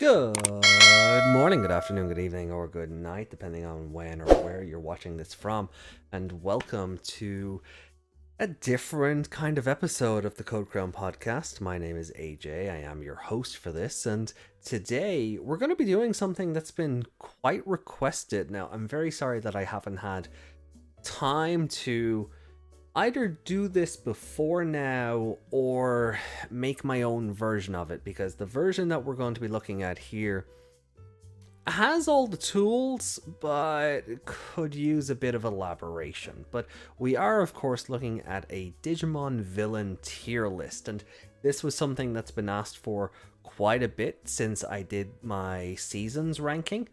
Good morning, good afternoon, good evening, or good night, depending on when or where you're watching this from. And welcome to a different kind of episode of the Code Crown podcast. My name is AJ, I am your host for this, and today we're going to be doing something that's been quite requested. Now, I'm very sorry that I haven't had time to either do this before now or make my own version of it, because the version that we're going to be looking at here has all the tools but could use a bit of elaboration. But we are of course looking at a Digimon villain tier list, and this was something that's been asked for quite a bit since I did my seasons ranking,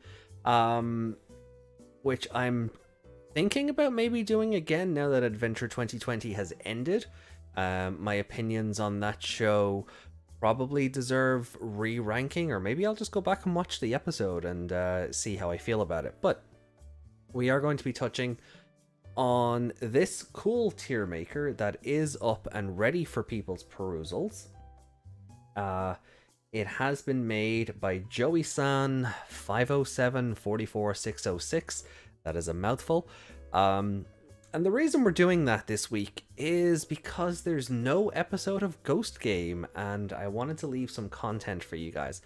which I'm thinking about maybe doing again now that Adventure 2020 has ended. My opinions on that show probably deserve re-ranking, or maybe I'll just go back and watch the episode and see how I feel about it. But we are going to be touching on this cool tier maker that is up and ready for people's perusals. It has been made by Joey-san 507-44606. That is a mouthful. And the reason we're doing that this week is because there's no episode of Ghost Game, and I wanted to leave some content for you guys.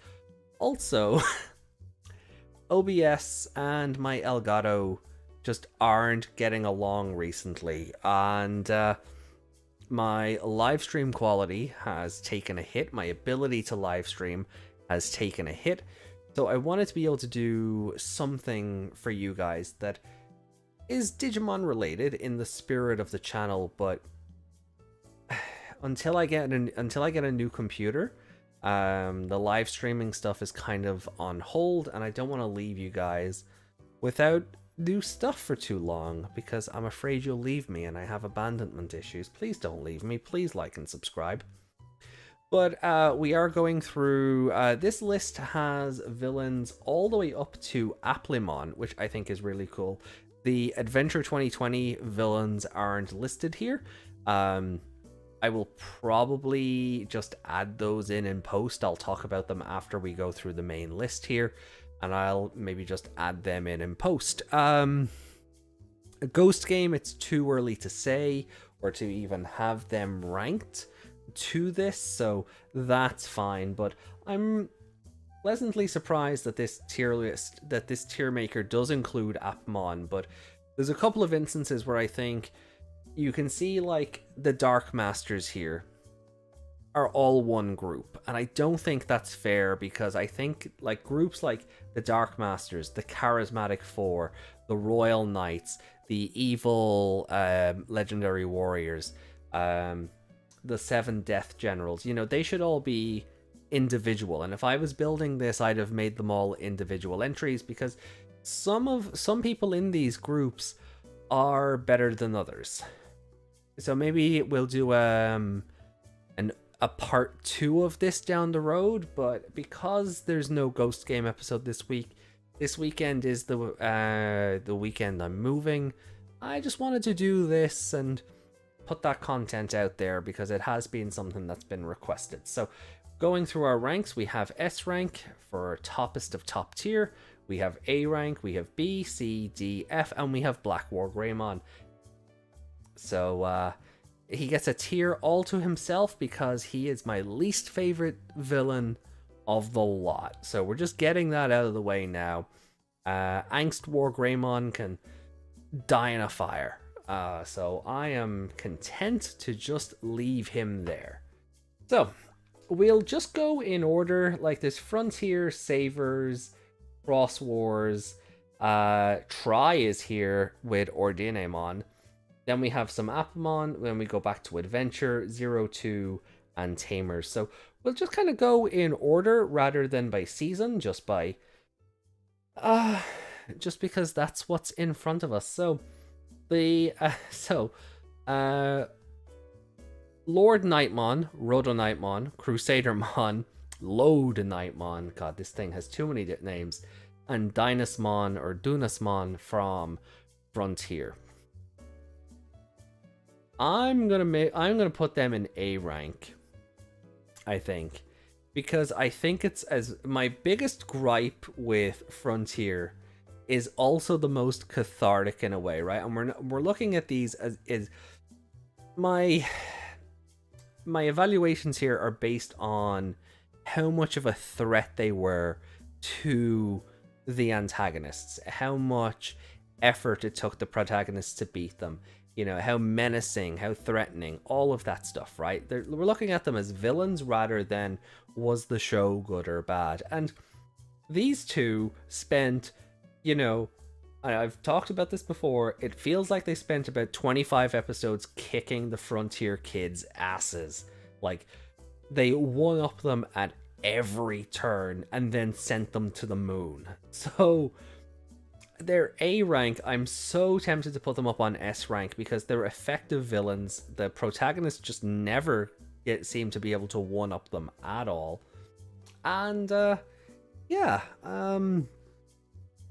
Also, OBS and my Elgato just aren't getting along recently, and my live stream quality has taken a hit. My ability to live stream has taken a hit. So I wanted to be able to do something for you guys that is Digimon related in the spirit of the channel, but until I get a new computer, the live streaming stuff is kind of on hold, and I don't want to leave you guys without new stuff for too long, because I'm afraid you'll leave me and I have abandonment issues. Please don't leave me. Please like and subscribe. But we are going through, this list has villains all the way up to Aplimon, which I think is really cool. The Adventure 2020 villains aren't listed here. I will probably just add those in post. I'll talk about them after we go through the main list here, and I'll maybe just add them in post. A Ghost Game, it's too early to say or to even have them ranked to this, so that's fine. But I'm pleasantly surprised that this tier maker does include Apmon, but there's a couple of instances where I think you can see, like, the Dark Masters here are all one group, and I don't think that's fair, because I think like groups like the Dark Masters, the Charismatic Four, the Royal Knights, the evil legendary warriors, the 7 Death Generals, you know, they should all be individual. And if I was building this, I'd have made them all individual entries, because some people in these groups are better than others. So maybe we'll do a part 2 of this down the road, but because there's no Ghost Game episode this weekend is the weekend I'm moving, I just wanted to do this and put that content out there because it has been something that's been requested. So going through our ranks, we have S rank for toppest of top tier, we have A rank, we have B, C, D, F, and we have Black War Greymon. So he gets a tier all to himself because he is my least favorite villain of the lot. So we're just getting that out of the way now. Angst War Greymon can die in a fire. So I am content to just leave him there. So we'll just go in order, like this: Frontier, Savers, Cross Wars, Try is here with Ordinemon. Then we have some Apamon, then we go back to Adventure, 02, and Tamers. So we'll just kind of go in order rather than by season, just because that's what's in front of us. So Lord Nightmon, Roto Nightmon, Crusadermon, Load Nightmon, god, this thing has too many names, and Dynasmon or Dunasmon from Frontier. I'm gonna put them in A rank, I think. because I think it's as my biggest gripe with Frontier is also the most cathartic in a way, right? And we're looking at these as is my evaluations here are based on how much of a threat they were to the antagonists, how much effort it took the protagonists to beat them, you know, how menacing, how threatening, all of that stuff, right? We're looking at them as villains rather than was the show good or bad. And these two spent, you know, I've talked about this before, it feels like they spent about 25 episodes kicking the Frontier kids' asses. Like, they one-up them at every turn and then sent them to the moon. So they're A rank. I'm so tempted to put them up on S rank because they're effective villains. The protagonists just never seem to be able to one-up them at all. And yeah,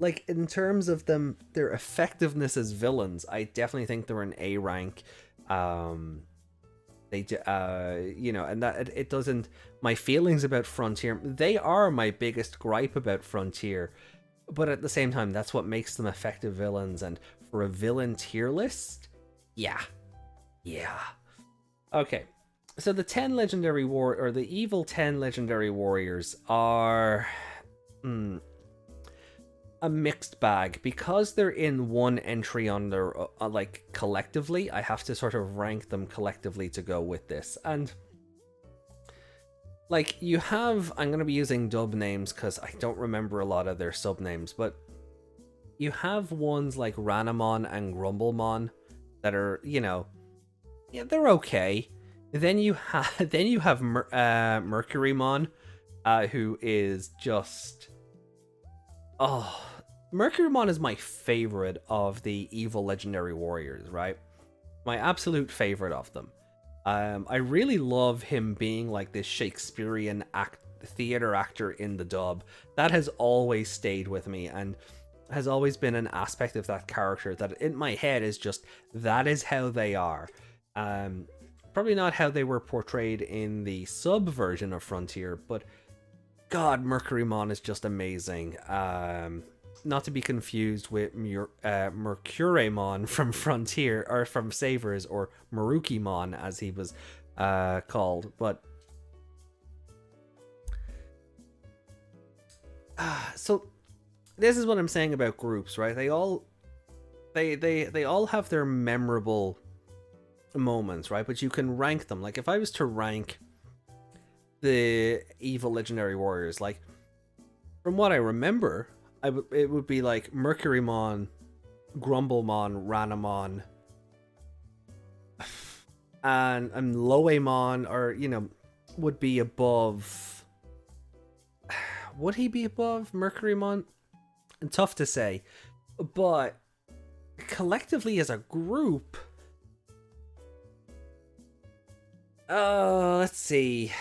like in terms of their effectiveness as villains, I definitely think they're an A rank. They you know, and that it doesn't, my feelings about Frontier, they are my biggest gripe about Frontier, but at the same time that's what makes them effective villains. And for a villain tier list, yeah. Okay, so the 10 legendary or the evil 10 legendary warriors are a mixed bag because they're in one entry on their like collectively. I have to sort of rank them collectively to go with this. And like you have, I'm going to be using dub names because I don't remember a lot of their sub names, but you have ones like Ranamon and Grumblemon that are, you know, yeah, they're okay. Then you have Mercurymon, who is just, oh, Mercurymon is my favorite of the evil legendary warriors, right? My absolute favorite of them. I really love him being like this Shakespearean theater actor in the dub. That has always stayed with me and has always been an aspect of that character that in my head is just, that is how they are. Probably not how they were portrayed in the sub version of Frontier, but God, Mercurymon is just amazing. Not to be confused with Mercurymon from Frontier, or from Savers, or Marukimon as he was called. But so this is what I'm saying about groups, right? They all have their memorable moments, right? But you can rank them. Like if I was to rank the evil legendary warriors, like from what I remember, it would be like Mercurymon, Grumblemon, Ranamon, and Loemon, or you know, would be above. Would he be above Mercurymon? Tough to say, but collectively as a group, let's see.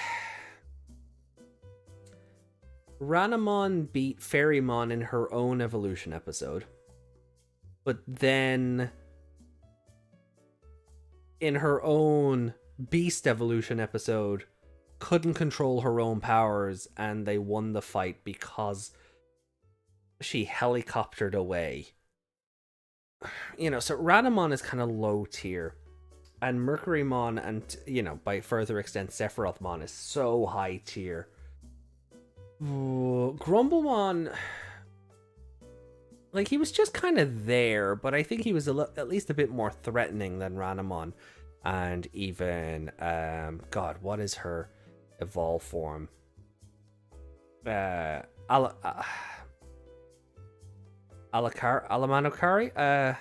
Ranamon beat Fairymon in her own evolution episode, but then in her own beast evolution episode couldn't control her own powers and they won the fight because she helicoptered away. You know, so Ranamon is kind of low tier, and Mercurymon and, you know, by further extent Sephirothmon is so high tier. Grumblemon, like, he was just kind of there, but I think he was at least a bit more threatening than Ranamon. And even, God, what is her evolve form? Alamanokari?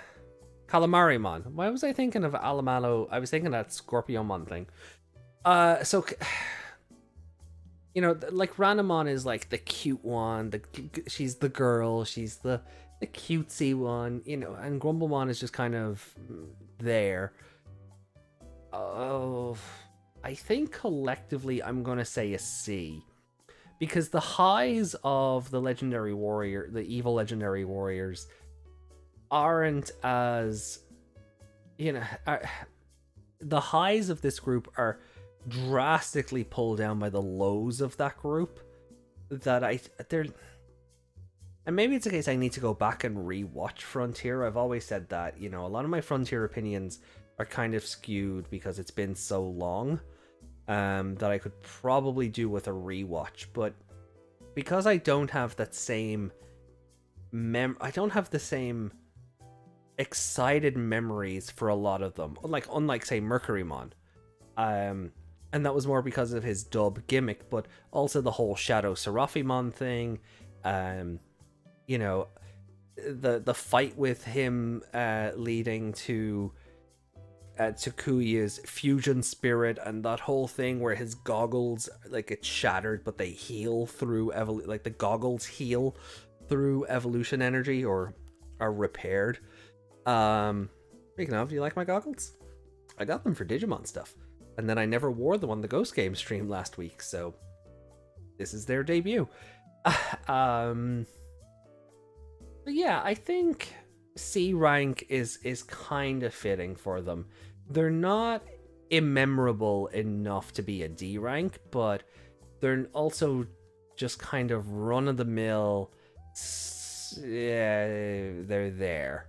Calamarimon. Why was I thinking of Alamano? I was thinking that Scorpiomon thing. So... You know, like Ranamon is like the cute one, she's the girl, she's the cutesy one, you know, and Grumblemon is just kind of there. Oh, I think collectively I'm gonna say a C, because the highs of the legendary warrior, the evil legendary warriors, aren't as, you know, the highs of this group are drastically pulled down by the lows of that group that they're. And maybe it's a case I need to go back and re-watch Frontier. I've always said that, you know, a lot of my Frontier opinions are kind of skewed because it's been so long, that I could probably do with a rewatch. But because I don't have that same I don't have the same excited memories for a lot of them, unlike say Mercurymon. And that was more because of his dub gimmick, but also the whole Shadow Seraphimon thing. You know, the fight with him leading to Takuya's fusion spirit, and that whole thing where his goggles, like, it's shattered, but they heal through like the goggles heal through evolution energy, or are repaired. Speaking of, do you like my goggles? I got them for Digimon stuff, and then I never wore them on the Ghost Game stream last week, so this is their debut. But yeah, I think C rank is kind of fitting for them. They're not immemorable enough to be a D rank, but they're also just kind of run-of-the-mill. Yeah, they're there.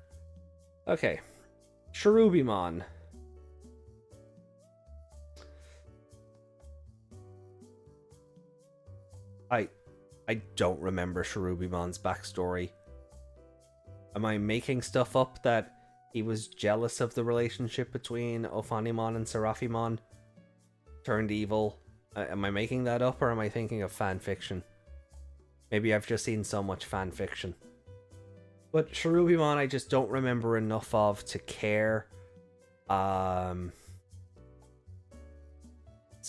Okay, Sharobimon. I don't remember Sharobimon's backstory. Am I making stuff up that he was jealous of the relationship between Ophanimon and Seraphimon? Turned evil? Am I making that up, or am I thinking of fan fiction? Maybe I've just seen so much fan fiction. But Sharobimon I just don't remember enough of to care. So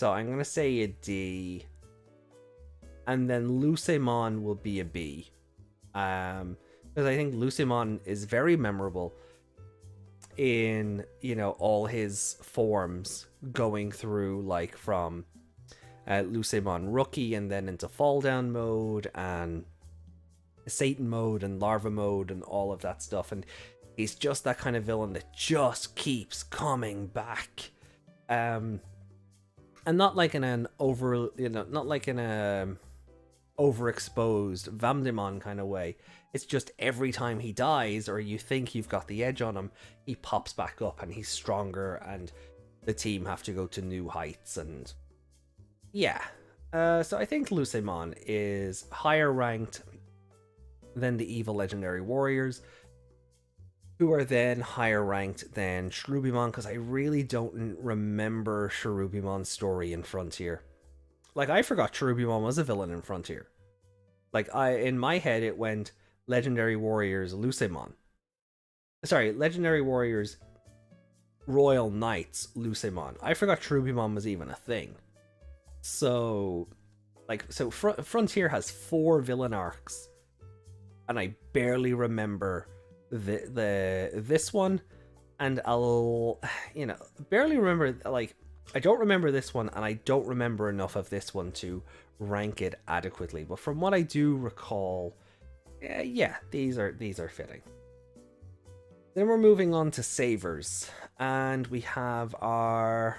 I'm gonna say a D. And then Lucemon will be a B. Because I think Lucemon is very memorable in, you know, all his forms, going through, like, from Lucemon Rookie and then into Fall Down mode and Satan mode and Larva mode and all of that stuff. And he's just that kind of villain that just keeps coming back. And not like in an overexposed Vamdemon kind of way. It's just every time he dies, or you think you've got the edge on him, he pops back up and he's stronger, and the team have to go to new heights. And yeah, so I think Lucemon is higher ranked than the evil legendary warriors, who are then higher ranked than Sharobimon, because I really don't remember Sharobimon's story in Frontier. Like, I forgot Sharobimon was a villain in Frontier. Like, in my head it went Legendary Warriors Lucemon. Sorry, Legendary Warriors Royal Knights Lucemon. I forgot Sharobimon was even a thing. So, Frontier has 4 villain arcs, and I barely remember this one, and I'll, you know, barely remember, like, I don't remember this one, and I don't remember enough of this one to rank it adequately. But from what I do recall, yeah, these are fitting. Then we're moving on to savers, and we have our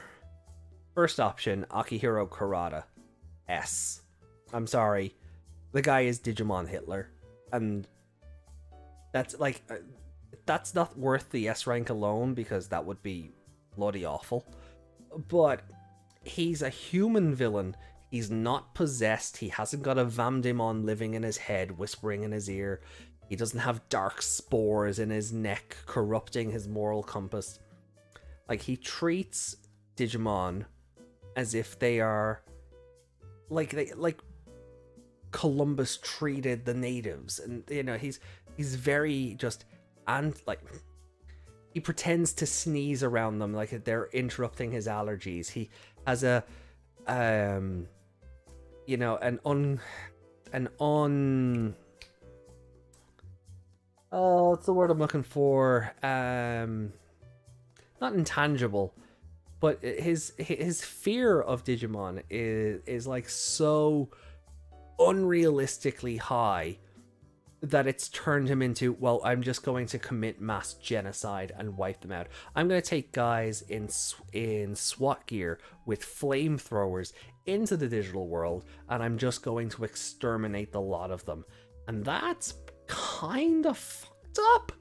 first option, Akihiro Kurata, S. I'm sorry, the guy is Digimon Hitler, and that's like, that's not worth the S rank alone, because that would be bloody awful. But he's a human villain. He's not possessed. He hasn't got a Vamdemon living in his head, whispering in his ear. He doesn't have dark spores in his neck, corrupting his moral compass. Like, he treats Digimon as if they are like Columbus treated the natives, and, you know, he's very just, and like, he pretends to sneeze around them like they're interrupting his allergies. He has a you know, oh, what's the word I'm looking for? Not intangible, but his fear of Digimon is like so unrealistically high that it's turned him into, well, I'm just going to commit mass genocide and wipe them out. I'm going to take guys in SWAT gear with flamethrowers into the digital world, and I'm just going to exterminate the lot of them. And that's kind of fucked up.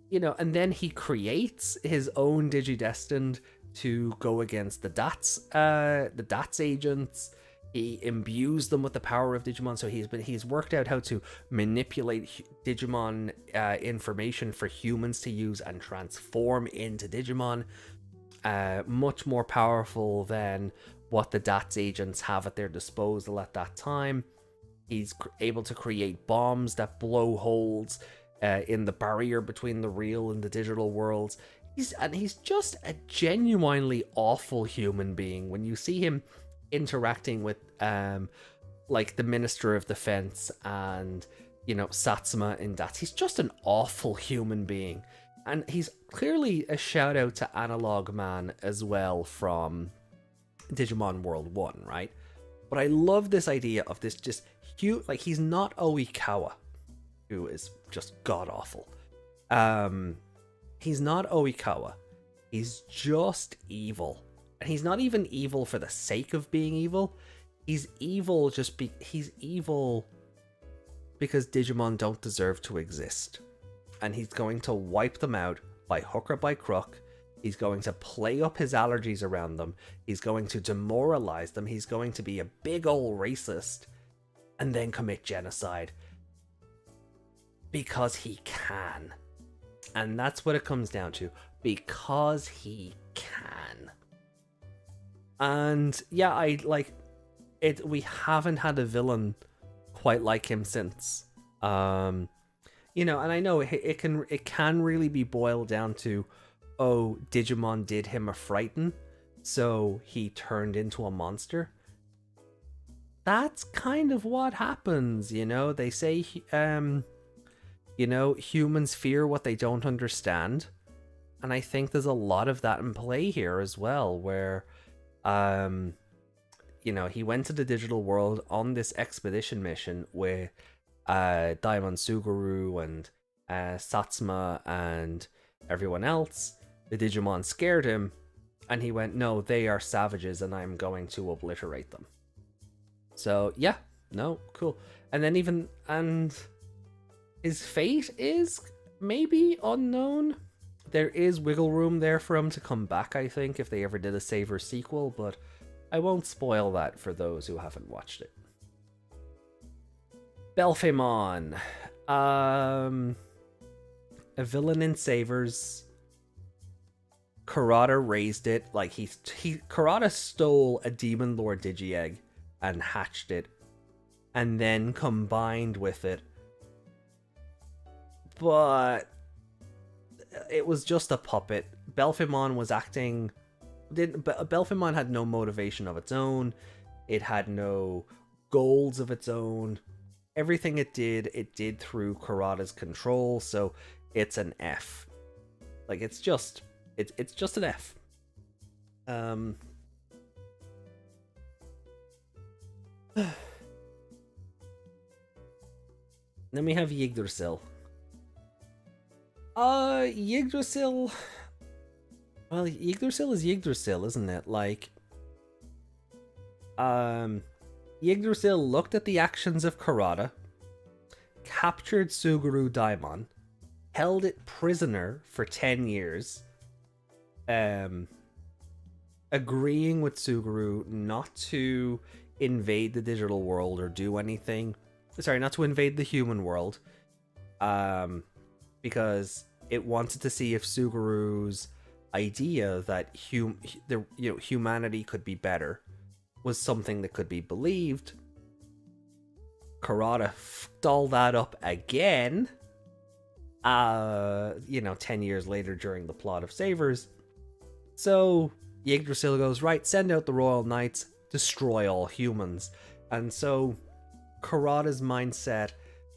You know, and then he creates his own Digidestined to go against the DATS agents. He imbues them with the power of Digimon, so he's worked out how to manipulate Digimon information for humans to use and transform into Digimon. Much more powerful than what the DATS agents have at their disposal at that time. He's able to create bombs that blow holes in the barrier between the real and the digital worlds. He's just a genuinely awful human being. When you see him interacting with like the Minister of Defense and, you know, Satsuma in that, he's just an awful human being. And he's clearly a shout out to Analog Man as well from Digimon World 1, right? But I love this idea of this just huge, like, he's not Oikawa, who is just god awful. He's not Oikawa. He's just evil. And he's not even evil for the sake of being evil. He's evil he's evil because Digimon don't deserve to exist. And he's going to wipe them out by hook or by crook. He's going to play up his allergies around them. He's going to demoralize them. He's going to be a big old racist and then commit genocide. Because he can. And that's what it comes down to. Because he can. And yeah, I like it. We haven't had a villain quite like him since. You know, and I know it can really be boiled down to, oh, Digimon did him a frighten, so he turned into a monster. That's kind of what happens, you know. They say, you know, humans fear what they don't understand, and I think there's a lot of that in play here as well, where, you know, he went to the digital world on this expedition mission with Daimon Suguru and Satsuma and everyone else. The Digimon scared him, and he went, no, they are savages, and I'm going to obliterate them. So, yeah, no, cool. And then and his fate is maybe unknown. There is wiggle room there for him to come back, I think, if they ever did a Saver sequel, but I won't spoil that for those who haven't watched it. Belfaymon. A villain in Savers. Kurata raised it. Like, Kurata stole a Demon Lord Digi-Egg and hatched it. And then combined with it. But it was just a puppet. Belfaymon was acting... Belfaymon had no motivation of its own. It had no goals of its own. Everything it did through Kurata's control, so it's an F. Like, it's just an F. Then we have Yiggdrasil. Yiggdrasil... Well, Yiggdrasil is Yiggdrasil, isn't it? Like, Yiggdrasil looked at the actions of Kurata, captured Suguru Daimon, held it prisoner for 10 years, agreeing with Suguru not to invade the digital world or do anything. Sorry, not to invade the human world, because it wanted to see if Suguru's idea that humanity could be better was something that could be believed. Kurata fucked all that up again, 10 years later during the plot of Savers. So Yggdrasil goes, right, send out the Royal Knights, destroy all humans. And so Kurata's mindset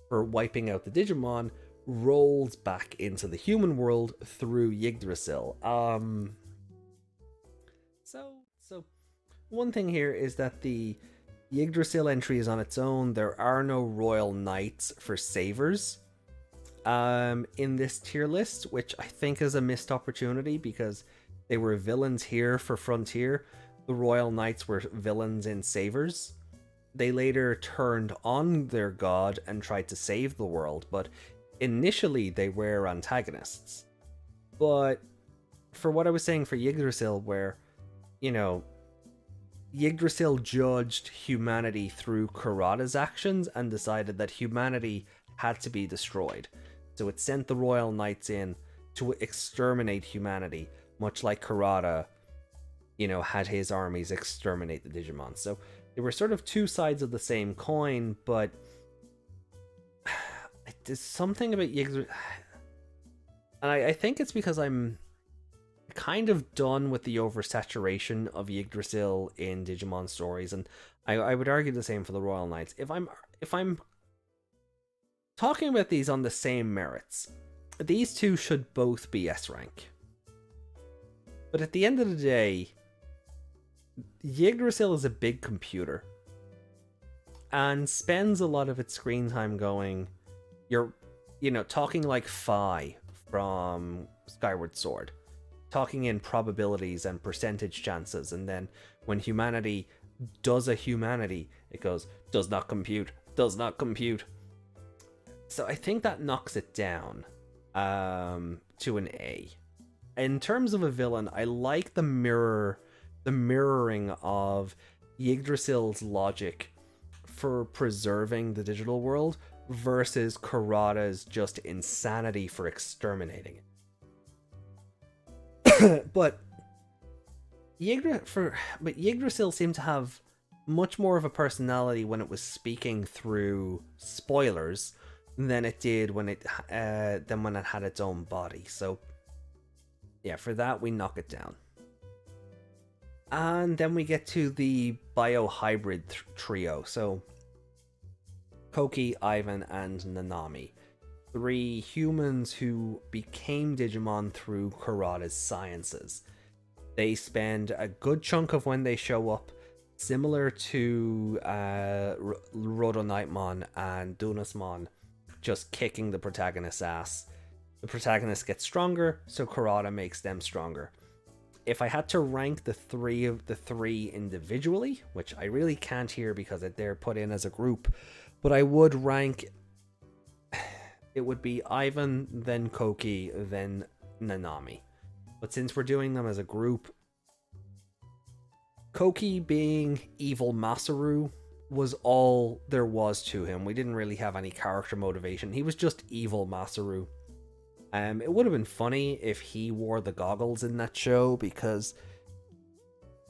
for wiping out the Digimon rolls back into the human world through Yggdrasil. So one thing here is that the Yggdrasil entry is on its own. There are no royal knights for savers in this tier list, which I think is a missed opportunity because they were villains here for Frontier. The royal knights were villains in savers. They later turned on their god and tried to save the world, but initially they were antagonists. But for what I was saying for Yggdrasil, where, you know, Yggdrasil judged humanity through Kurata's actions and decided that humanity had to be destroyed. So it sent the Royal Knights in to exterminate humanity, much like Kurata, you know, had his armies exterminate the Digimon. So they were sort of two sides of the same coin, but there's something about Yggdrasil. And I think it's because I'm kind of done with the oversaturation of Yggdrasil in Digimon stories, and I would argue the same for the Royal Knights. If I'm talking about these on the same merits, these two should both be S rank. But at the end of the day, Yggdrasil is a big computer and spends a lot of its screen time going, talking like Phi from Skyward Sword, talking in probabilities and percentage chances, and then when humanity does a humanity, it goes, does not compute. So I think that knocks it down to an A. In terms of a villain, I like the mirroring of Yggdrasil's logic for preserving the digital world versus Kurata's just insanity for exterminating it. But Yggdrasil seemed to have much more of a personality when it was speaking through spoilers than it did when it had its own body. So yeah, for that we knock it down. And then we get to the biohybrid trio. So Koki, Ivan, and Nanami. 3 humans who became Digimon through Kurata's sciences. They spend a good chunk of when they show up, similar to Rhodonightmon and Dunasmon, just kicking the protagonist's ass. The protagonist gets stronger, so Kurata makes them stronger. If I had to rank the three individually, which I really can't here because they're put in as a group, but I would rank, it would be Ivan, then Koki, then Nanami. But since we're doing them as a group, Koki being evil Masaru was all there was to him. We didn't really have any character motivation. He was just evil Masaru. It would have been funny if he wore the goggles in that show, because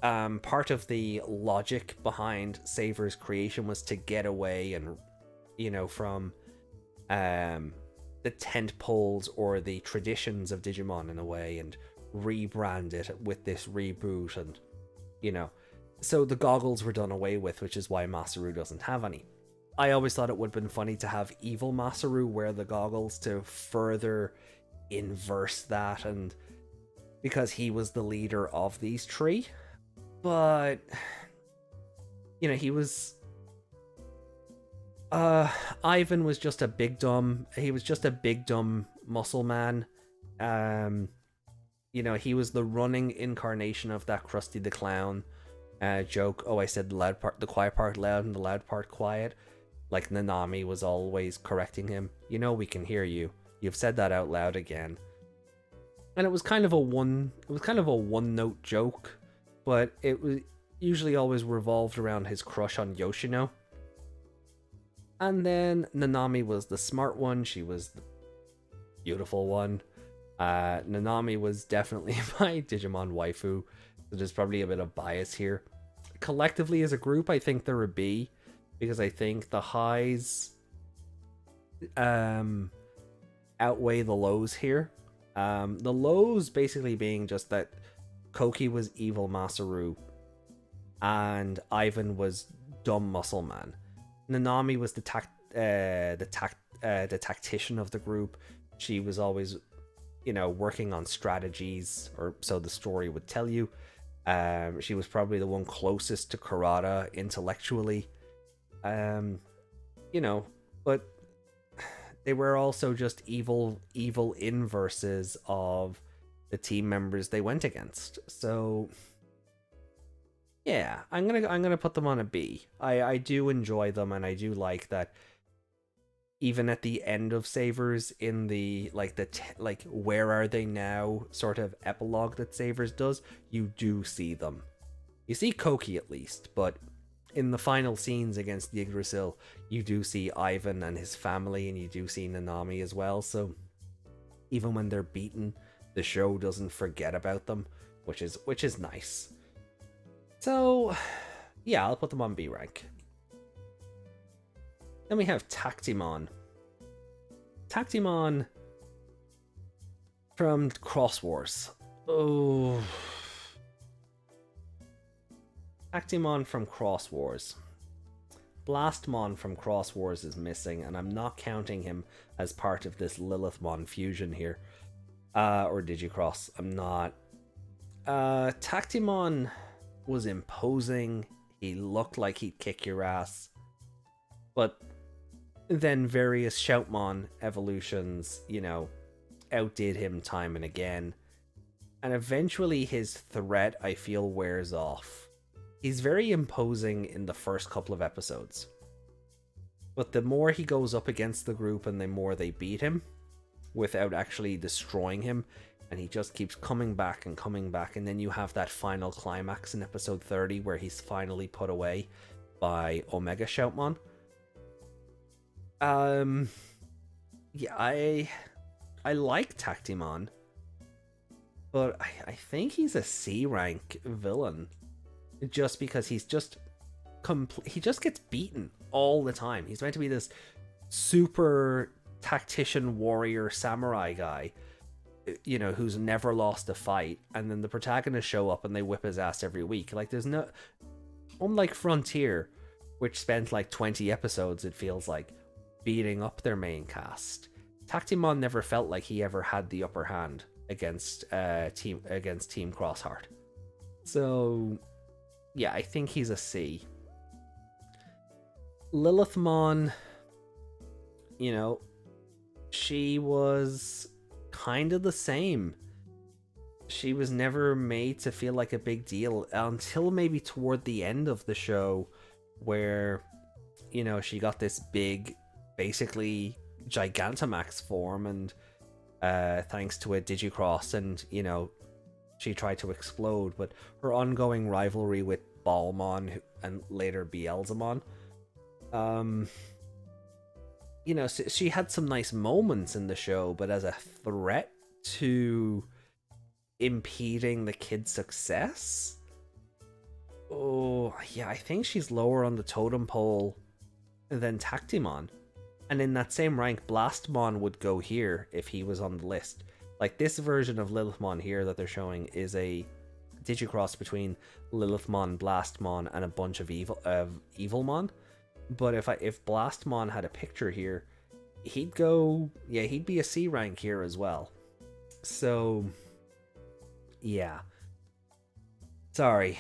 part of the logic behind Saver's creation was to get away and, from the tent poles or the traditions of Digimon in a way, and rebrand it with this reboot, and so the goggles were done away with, which is why Masaru doesn't have any. I always thought it would have been funny to have evil Masaru wear the goggles to further inverse that, and because he was the leader of these 3. But he was Ivan was just a big dumb muscle man. He was the running incarnation of that Krusty the Clown joke. Oh, I said the quiet part loud and the loud part quiet. Like Nanami was always correcting him. We can hear you. You've said that out loud again. And it was kind of a one note joke, but it was usually always revolved around his crush on Yoshino. And then Nanami was the smart one. She was the beautiful one. Nanami was definitely my Digimon waifu. So there's probably a bit of bias here. Collectively as a group, I think they're a B, because I think the highs outweigh the lows here. The lows basically being just that Koki was evil Masaru and Ivan was dumb muscle man. Nanami was the tactician of the group. She was always working on strategies, or so the story would tell you. She was probably the one closest to Kurata intellectually. You know, but they were also just evil inverses of the team members they went against. So yeah, I'm gonna put them on a B. I do enjoy them, and I do like that. Even at the end of Savers, in the like where are they now sort of epilogue that Savers does, you do see them. You see Koki at least, but in the final scenes against Yggdrasil, you do see Ivan and his family, and you do see Nanami as well. So even when they're beaten, the show doesn't forget about them, which is nice. So yeah, I'll put them on B rank. Then we have Taktimon. Taktimon from Cross Wars. Oh. Taktimon from Cross Wars. Blastmon from Cross Wars is missing, and I'm not counting him as part of this Lilithmon fusion here. Or Digicross. I'm not. Taktimon was imposing. He looked like he'd kick your ass. But then various Shoutmon evolutions, outdid him time and again. And eventually his threat, I feel, wears off. He's very imposing in the first couple of episodes. But the more he goes up against the group and the more they beat him, without actually destroying him, and he just keeps coming back, and then you have that final climax in episode 30 where he's finally put away by Omega Shoutmon. Yeah, I like Taktimon, but I think he's a C rank villain, just because he just gets beaten all the time. He's meant to be this super tactician warrior samurai guy, who's never lost a fight, and then the protagonists show up and they whip his ass every week. Like, there's no, unlike Frontier, which spent like 20 episodes, it feels like, beating up their main cast, Taktimon never felt like he ever had the upper hand against Team Crossheart. So yeah, I think he's a C. Lilithmon, she was kind of the same. She was never made to feel like a big deal until maybe toward the end of the show, where she got this big, basically Gigantamax form, and thanks to a Digicross, and she tried to explode. But her ongoing rivalry with Balmon and later Beelzemon, she had some nice moments in the show, but as a threat to impeding the kid's success, oh yeah, I think she's lower on the totem pole than Taktimon. And in that same rank, Blastmon would go here if he was on the list. Like, this version of Lilithmon here that they're showing is a Digicross between Lilithmon, Blastmon, and a bunch of Evilmon. But if Blastmon had a picture here, he'd be a C rank here as well. So yeah. Sorry.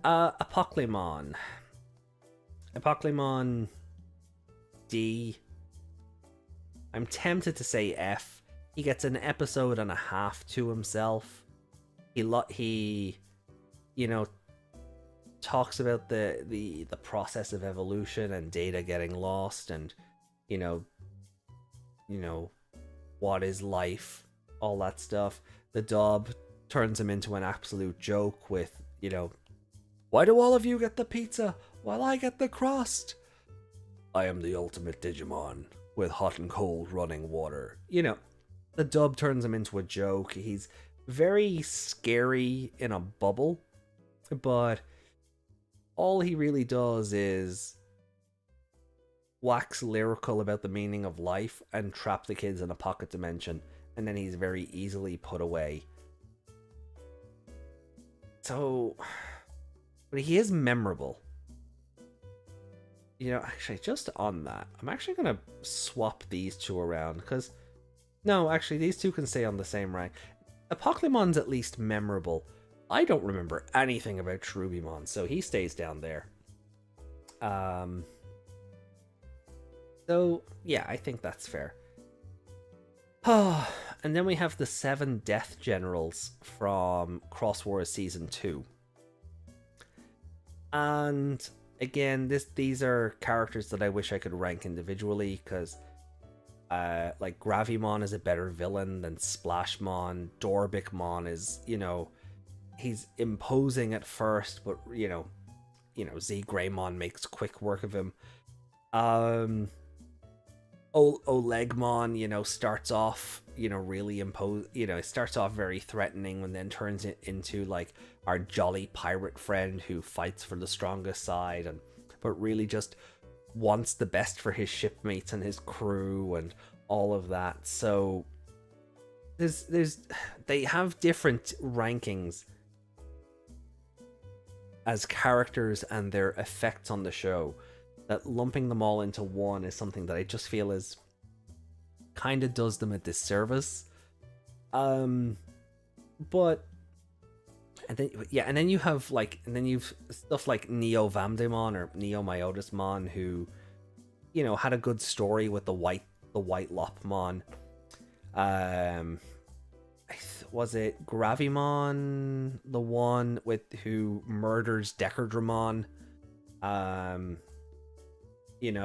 Apoclymon. Apoclymon D. I'm tempted to say F. He gets an episode and a half to himself. He talks about the process of evolution and Data getting lost, and what is life, all that stuff. The dub turns him into an absolute joke with, why do all of you get the pizza while I get the crust? I am the ultimate Digimon with hot and cold running water. The dub turns him into a joke. He's very scary in a bubble, but all he really does is wax lyrical about the meaning of life and trap the kids in a pocket dimension, and then he's very easily put away. So, but he is memorable. Actually, just on that, I'm actually going to swap these two around, because no, actually, these two can stay on the same rank. Apoclymon's at least memorable, I don't remember anything about Sharobimon, so he stays down there. So yeah, I think that's fair. And then we have the 7 Death Generals from Cross Wars Season 2. And again, these are characters that I wish I could rank individually, because like Gravimon is a better villain than Splashmon. Dorbikmon is, he's imposing at first, but Z Greymon makes quick work of him. Olegmon, starts off, really it starts off very threatening, and then turns it into like our jolly pirate friend who fights for the strongest side, but really just wants the best for his shipmates and his crew and all of that. So they have different rankings as characters and their effects on the show. That lumping them all into one is something that I just feel is kind of does them a disservice. But and then you have you've stuff like Neo Vamdemon or Neo Myotismon, who had a good story with the white Lopmon. Was it Gravimon, the one who murders Decardramon?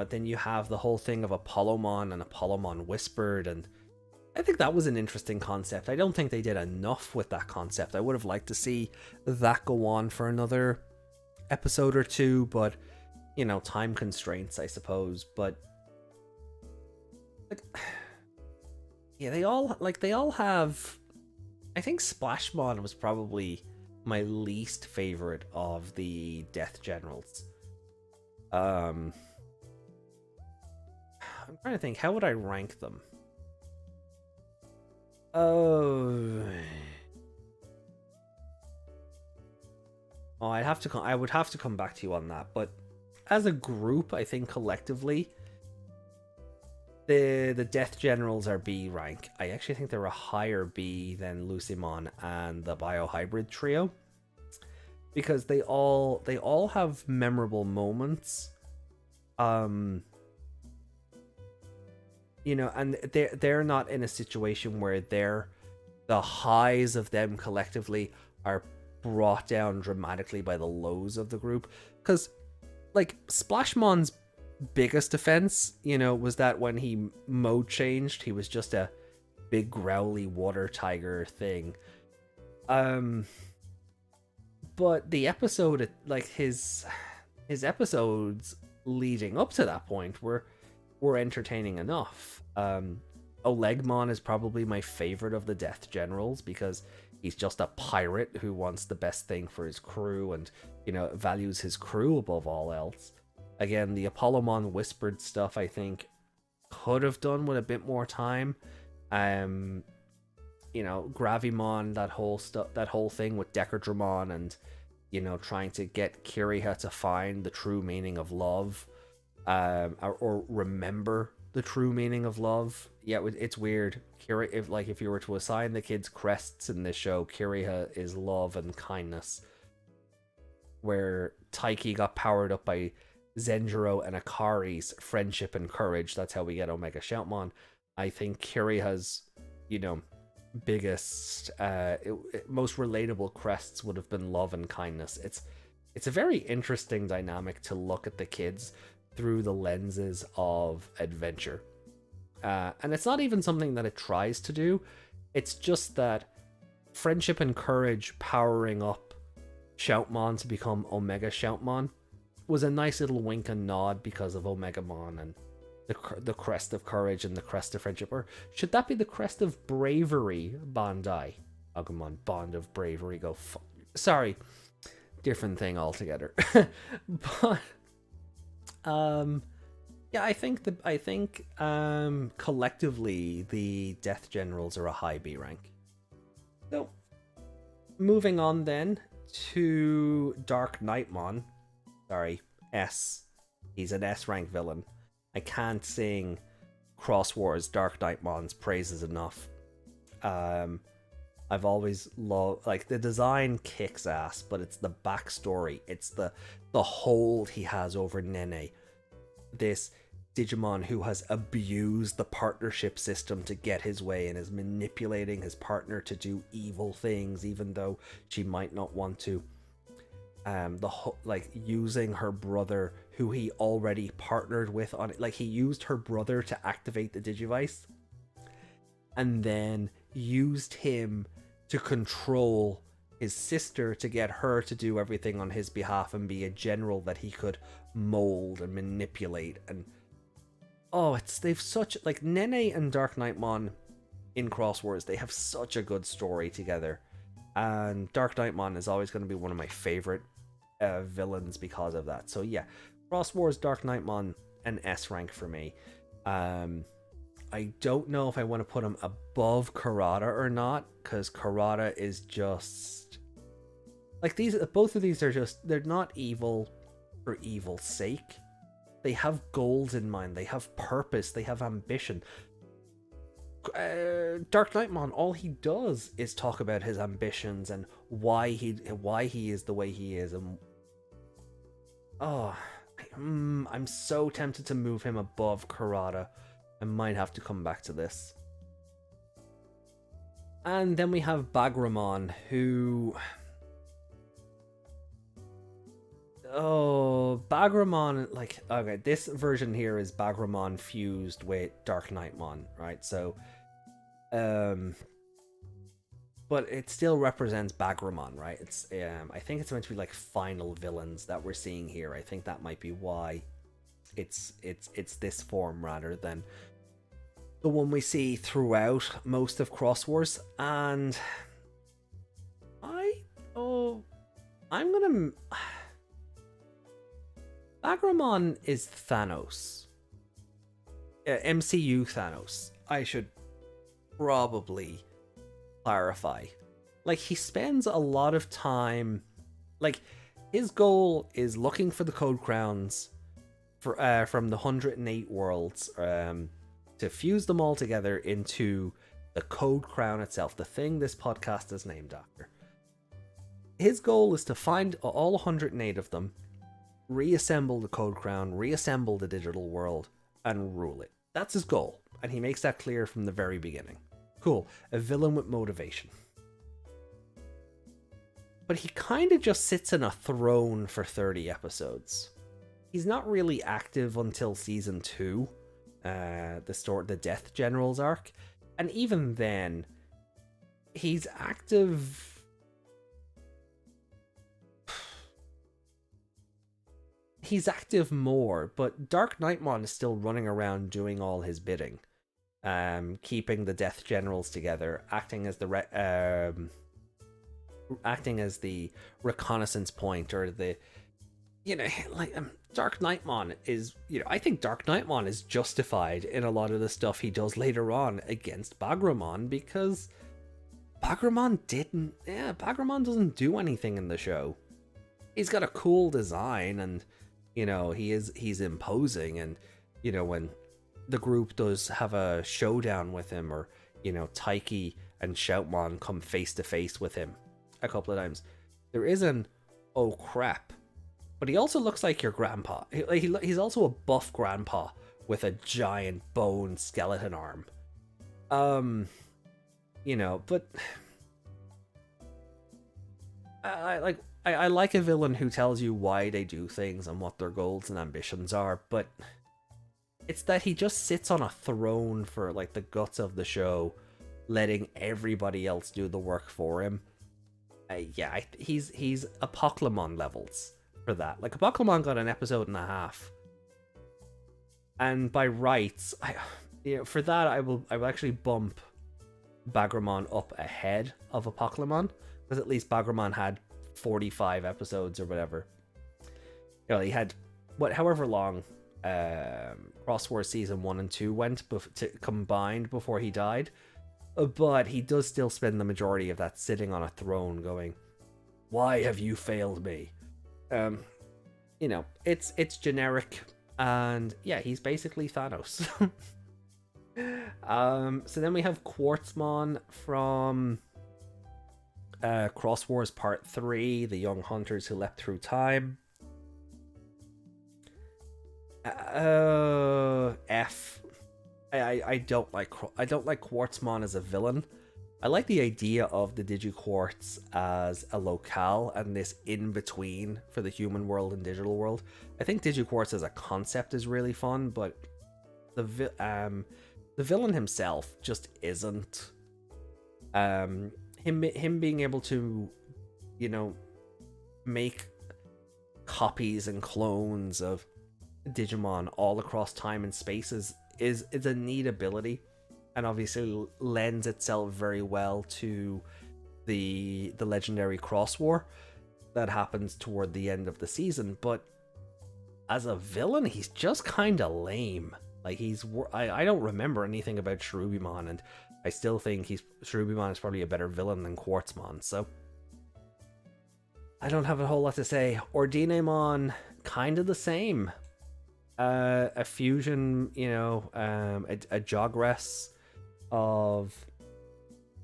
Then you have the whole thing of Apollomon and Apollomon Whispered, and I think that was an interesting concept. I don't think they did enough with that concept. I would have liked to see that go on for another episode or two, but time constraints, I suppose. But they all have. I think Splashmon was probably my least favorite of the Death Generals. I'm trying to think, how would I rank them? I would have to come back to you on that. But as a group, I think collectively, the Death Generals are B rank. I actually think they're a higher B than Lucimon and the Biohybrid trio, because they all have memorable moments. And they're not in a situation where the highs of them collectively are brought down dramatically by the lows of the group. Because like Splashmon's biggest offense, was that when he mode changed, he was just a big growly water tiger thing. But the episode, like his episodes leading up to that point were entertaining enough. Olegmon is probably my favorite of the Death Generals, because he's just a pirate who wants the best thing for his crew and values his crew above all else. Again, the Apollomon Whispered stuff, I think, could have done with a bit more time. Gravimon, that whole thing with Decardramon and trying to get Kiriha to find the true meaning of love, or remember the true meaning of love. Yeah, it's weird. If you were to assign the kids crests in this show, Kiriha is love and kindness, where Taiki got powered up by Zenjiro and Akari's friendship and courage. That's how we get Omega Shoutmon. I think Kiriha's, biggest, most relatable crests would have been love and kindness. It's a very interesting dynamic to look at the kids through the lenses of adventure. And it's not even something that it tries to do. It's just that friendship and courage powering up Shoutmon to become Omega Shoutmon was a nice little wink and nod because of Omegamon and the crest of courage and the crest of friendship. Or should that be the crest of bravery, Bandai? Agumon, Bond of Bravery, sorry, different thing altogether. But I think collectively the Death Generals are a high B rank. So moving on then to Dark Knightmon. Sorry, S. He's an S rank villain. I can't sing Cross Wars Dark Knightmon's praises enough. I've always loved, like, the design kicks ass, but it's the backstory. It's the hold he has over Nene. This Digimon who has abused the partnership system to get his way and is manipulating his partner to do evil things, even though she might not want to. Like, using her brother, who he already partnered with on it. Like, he used her brother to activate the Digivice, and then used him to control his sister to get her to do everything on his behalf and be a general that he could mold and manipulate. And they've such, like, Nene and Dark Knightmon in Cross Wars, they have such a good story together, and Dark Knightmon is always going to be one of my favorite villains because of that. So yeah, Cross Wars, Dark Knightmon, an S rank for me. I don't know if I want to put him above Karada or not, because Karada is just, like, both of these are just, they're not evil for evil's sake. They have goals in mind, they have purpose, they have ambition. Dark Knightmon, all he does is talk about his ambitions and why he is the way he is. And I'm so tempted to move him above Karada. I might have to come back to this. And then we have Bagramon, who... Bagramon, like, okay, this version here is Bagramon fused with Dark Knightmon, right? So, but it still represents Bagramon, right? It's, I think it's meant to be like final villains that we're seeing here. I think that might be why it's this form rather than the one we see throughout most of Cross Wars. And Bagramon is Thanos. MCU Thanos. I should probably clarify. Like, he spends a lot of time, like, his goal is looking for the Code Crowns from the 108 worlds, to fuse them all together into the Code Crown itself, the thing this podcast is named after. His goal is to find all 108 of them, reassemble the Code Crown, reassemble the digital world, and rule it. That's his goal, and he makes that clear from the very beginning. Cool, a villain with motivation. But he kind of just sits in a throne for 30 episodes. He's not really active until season 2, the Death Generals arc, and even then, he's active. He's active more, but Dark Knightmon is still running around doing all his bidding, keeping the Death Generals together, acting as the reconnaissance point, or the, like, Dark Knightmon is, I think Dark Knightmon is justified in a lot of the stuff he does later on against Bagramon, because Bagramon doesn't do anything in the show. He's got a cool design, and he's imposing, and when the group does have a showdown with him, or Taiki and Shoutmon come face to face with him a couple of times, there is an oh crap, but he also looks like your grandpa. He's also a buff grandpa with a giant bone skeleton arm. But I like a villain who tells you why they do things and what their goals and ambitions are, but it's that he just sits on a throne for, like, the guts of the show, letting everybody else do the work for him. He's Apoclymon levels for that. Like, Apoclymon got an episode and a half, and by rights, for that I will actually bump Bagramon up ahead of Apoclymon, because at least Bagramon had 45 episodes or whatever. He had however long Cross Wars season 1 and 2 went combined before he died, but he does still spend the majority of that sitting on a throne going, why have you failed me? It's generic, and yeah, he's basically Thanos. So then we have Quartzmon from Cross Wars Part 3, The Young Hunters Who Leapt Through Time. F. I don't like Quartzmon as a villain. I like the idea of the Digiquartz as a locale and this in between for the human world and digital world. I think Digiquartz as a concept is really fun, but the villain himself just isn't. Him being able to, you know, make copies and clones of Digimon all across time and spaces is a neat ability, and obviously lends itself very well to the legendary cross war that happens toward the end of the season. But as a villain, he's just kind of lame. Like, I don't remember anything about Sharobimon, and I still think Sharobimon is probably a better villain than Quartzmon, so I don't have a whole lot to say. Ordinemon, kind of the same. A fusion, you know, a Jogress of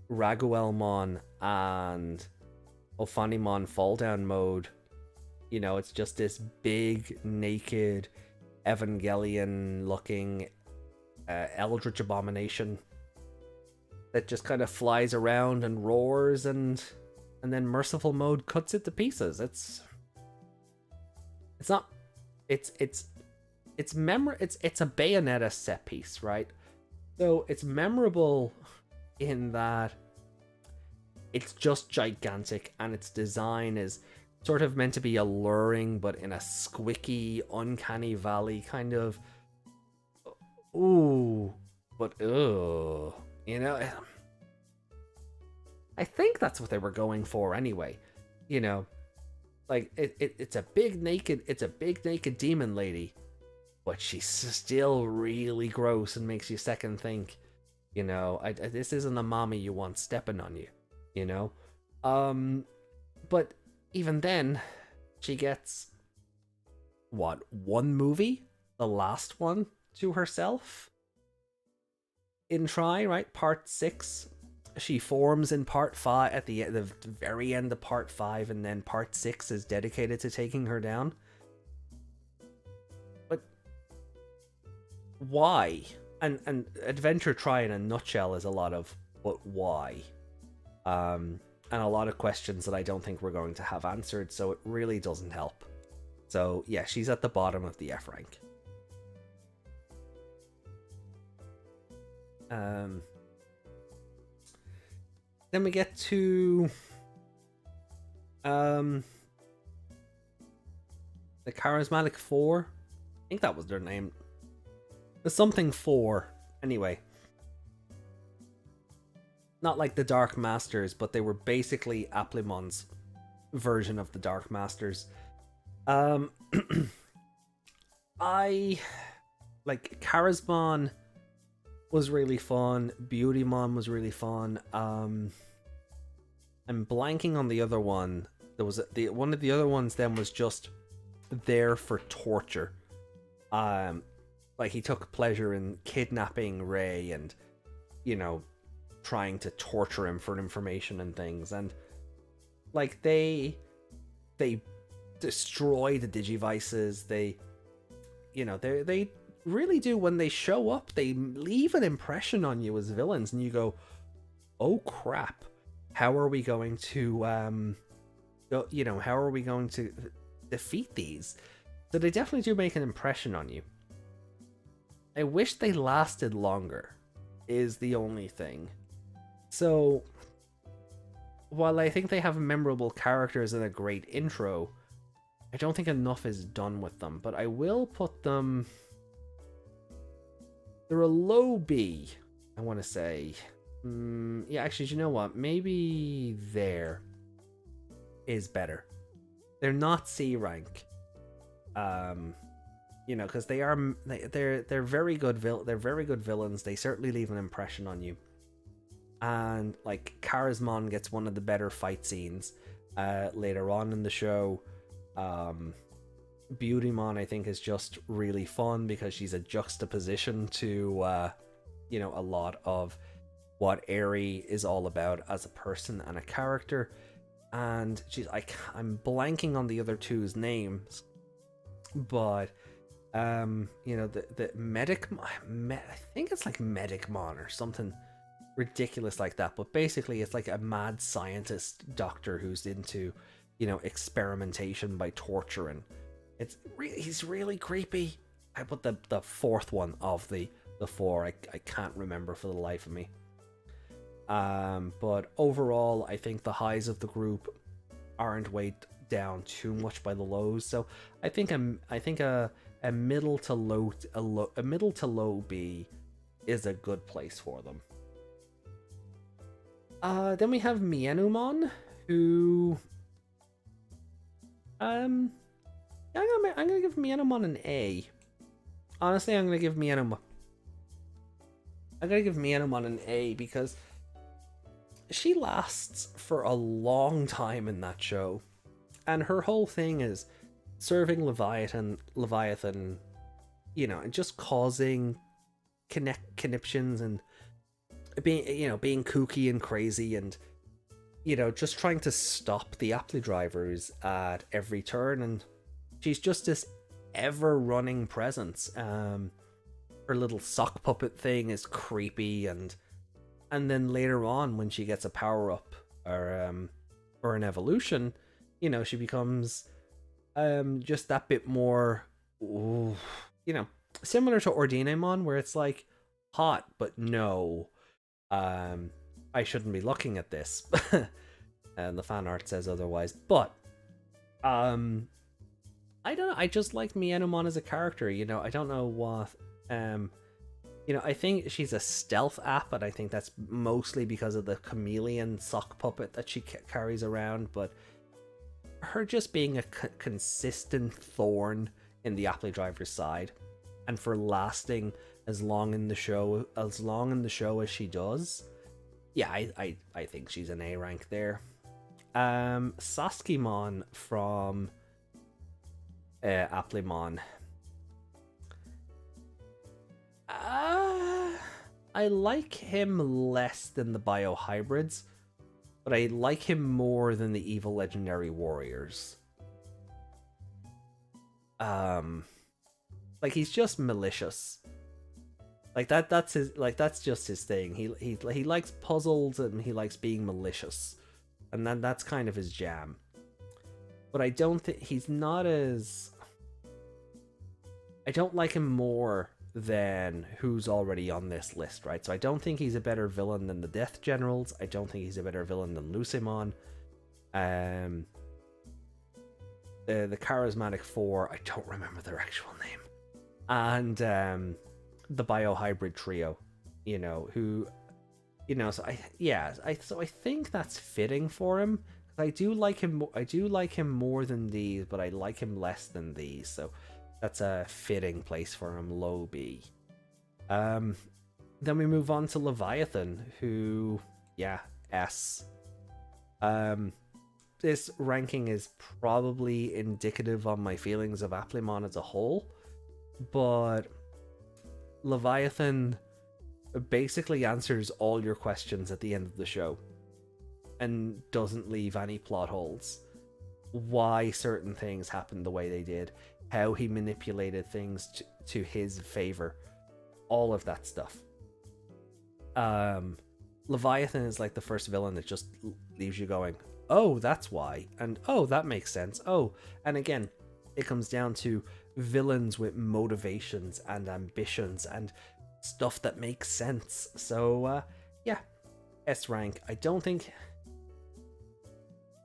Raguelmon and Ophanimon fall down mode. You know, it's just this big, naked, Evangelion looking eldritch abomination that just kind of flies around and roars, and then merciful mode cuts it to pieces. It's a Bayonetta set piece, right? So it's memorable in that it's just gigantic, and its design is sort of meant to be alluring, but in a squicky, uncanny valley kind of. Ooh, but you know, I think that's what they were going for anyway. You know, like it's a big naked demon lady, but she's still really gross and makes you second think. You know, this isn't a mommy you want stepping on you. You know, but even then, she gets what, one movie, the last one, to herself in Try, right? Part 6. She forms in Part 5 at the very end of Part 5, and then Part 6 is dedicated to taking her down. But why? And Adventure Try in a nutshell is a lot of but why? And a lot of questions that I don't think we're going to have answered, so it really doesn't help. So yeah, she's at the bottom of the F rank. Then we get to the Charismatic Four. I think that was their name. The something four. Anyway. Not like the Dark Masters, but they were basically Applimon's version of the Dark Masters. I like Charismon was really fun. Beautymon was really fun. I'm blanking on the other one. There was one of the other ones then was just there for torture. Like he took pleasure in kidnapping Ray and, you know, trying to torture him for information and things. And like they destroy the Digivices. They really do. When they show up, they leave an impression on you as villains, and you go, oh crap, how are we going to defeat these? So they definitely do make an impression on you. I wish they lasted longer, is the only thing. So while I think they have memorable characters and a great intro, I don't think enough is done with them. But I will put them, they're a low B, I want to say. Yeah, actually, you know what? Maybe there is better. They're not C rank. You know, because they're very good. They're very good villains. They certainly leave an impression on you. And like Charismon gets one of the better fight scenes later on in the show. Beautymon, I think, is just really fun because she's a juxtaposition to you know, a lot of what Eri is all about as a person and a character. And geez, I'm blanking on the other two's names, but you know, the medic, I think it's like Medicmon or something ridiculous like that. But basically, it's like a mad scientist doctor who's into, you know, experimentation by torturing. He's really creepy. I put the fourth one of the four. I can't remember for the life of me. But overall, I think the highs of the group aren't weighed down too much by the lows. So I think a middle to low B is a good place for them. Then we have Mienumon, who I'm gonna give Mienumon an A. Honestly, I'm gonna give Mienumon an A because she lasts for a long time in that show, and her whole thing is serving Leviathan, you know, and just causing conniptions and being kooky and crazy, and you know, just trying to stop the Apply drivers at every turn. And she's just this ever-running presence. Her little sock puppet thing is creepy, and then later on, when she gets a power-up or an evolution, you know, she becomes just that bit more, you know, similar to Ordinemon, where it's like hot, but no, I shouldn't be looking at this. And the fan art says otherwise. But I don't know, I just like Mienumon as a character, you know. I don't know what you know, I think she's a stealth app, and I think that's mostly because of the chameleon sock puppet that she carries around. But her just being a consistent thorn in the Apply driver's side, and for lasting as long in the show as she does, yeah, I think she's an A rank there. Saskimon from Applymon. I like him less than the biohybrids, but I like him more than the evil legendary warriors. Like, he's just malicious. Like that's just his thing. He likes puzzles, and he likes being malicious. And then that's kind of his jam. But I don't think he's not as, I don't like him more than who's already on this list, right? So I don't think he's a better villain than the Death Generals. I don't think he's a better villain than Lucemon. The Charismatic Four, I don't remember their actual name. And the Biohybrid Trio, you know, who, you know, so I think that's fitting for him. I do like him more than these, but I like him less than these. So that's a fitting place for him, low B. Then we move on to Leviathan, who, yeah, S. This ranking is probably indicative of my feelings of Applymon as a whole, but Leviathan basically answers all your questions at the end of the show and doesn't leave any plot holes. Why certain things happened the way they did, how he manipulated things to his favor, all of that stuff. Leviathan is like the first villain that just leaves you going, oh, that's why, and oh, that makes sense. Oh, and again, it comes down to villains with motivations and ambitions and stuff that makes sense. So yeah, S rank. I don't think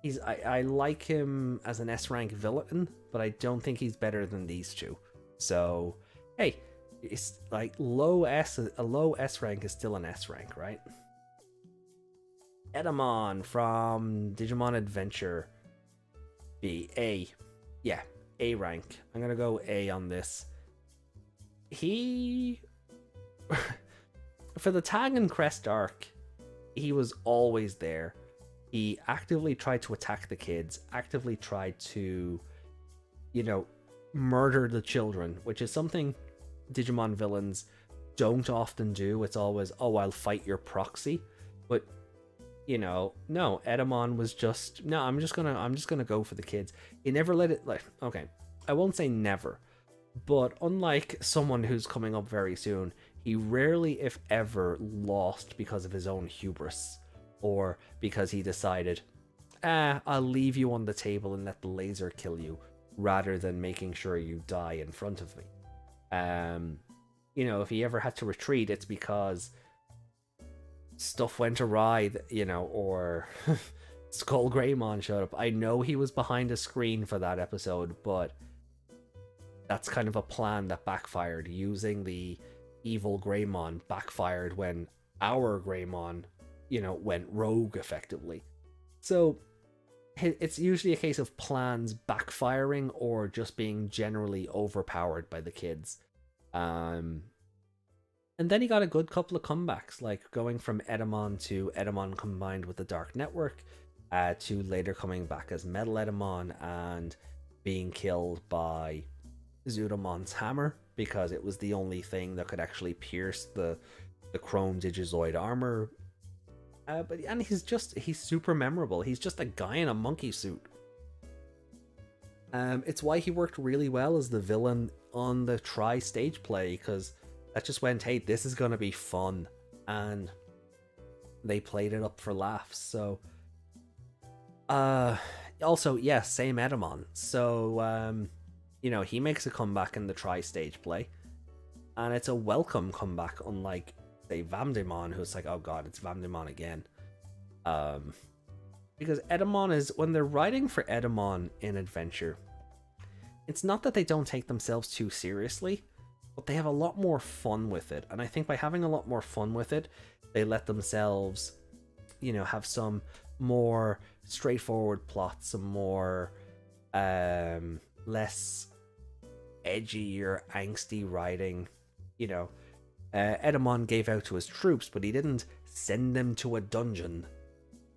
he's, I like him as an S rank villain, but I don't think he's better than these two. So hey, it's like a low S rank is still an S rank, right? Edaman from Digimon Adventure. B. A. Yeah, A rank. I'm gonna go A on this. He for the Tag and Crest arc, he was always there. He actively tried to attack the kids, actively tried to, you know, murder the children, which is something Digimon villains don't often do. It's always, oh, I'll fight your proxy. But you know, no, Edaman was just, no, I'm just gonna go for the kids. He never let it, like, okay, I won't say never, but unlike someone who's coming up very soon, he rarely, if ever, lost because of his own hubris, or because he decided, I'll leave you on the table and let the laser kill you, rather than making sure you die in front of me. You know, if he ever had to retreat, it's because stuff went awry, you know, or Skull Greymon showed up. I know he was behind a screen for that episode, but that's kind of a plan that backfired. Using the evil Greymon backfired when our Greymon, you know, went rogue effectively. So it's usually a case of plans backfiring or just being generally overpowered by the kids. And then he got a good couple of comebacks, like going from Edaman to Edaman combined with the Dark Network, to later coming back as Metal Edaman and being killed by Zudamon's hammer, because it was the only thing that could actually pierce the chrome Digizoid armor. And he's super memorable. He's just a guy in a monkey suit. It's why he worked really well as the villain on the stage play, because that just went, hey, this is gonna be fun, and they played it up for laughs. So also, yes, same Edaman. So you know, he makes a comeback in the stage play, and it's a welcome comeback, unlike, say, Vamdemon, who's like, oh god, it's Vamdemon again. Because Edaman is, when they're writing for Edaman in Adventure, it's not that they don't take themselves too seriously, but they have a lot more fun with it. And I think by having a lot more fun with it, they let themselves, you know, have some more straightforward plots, some more less edgy or angsty writing. You know, Edaman gave out to his troops, but he didn't send them to a dungeon.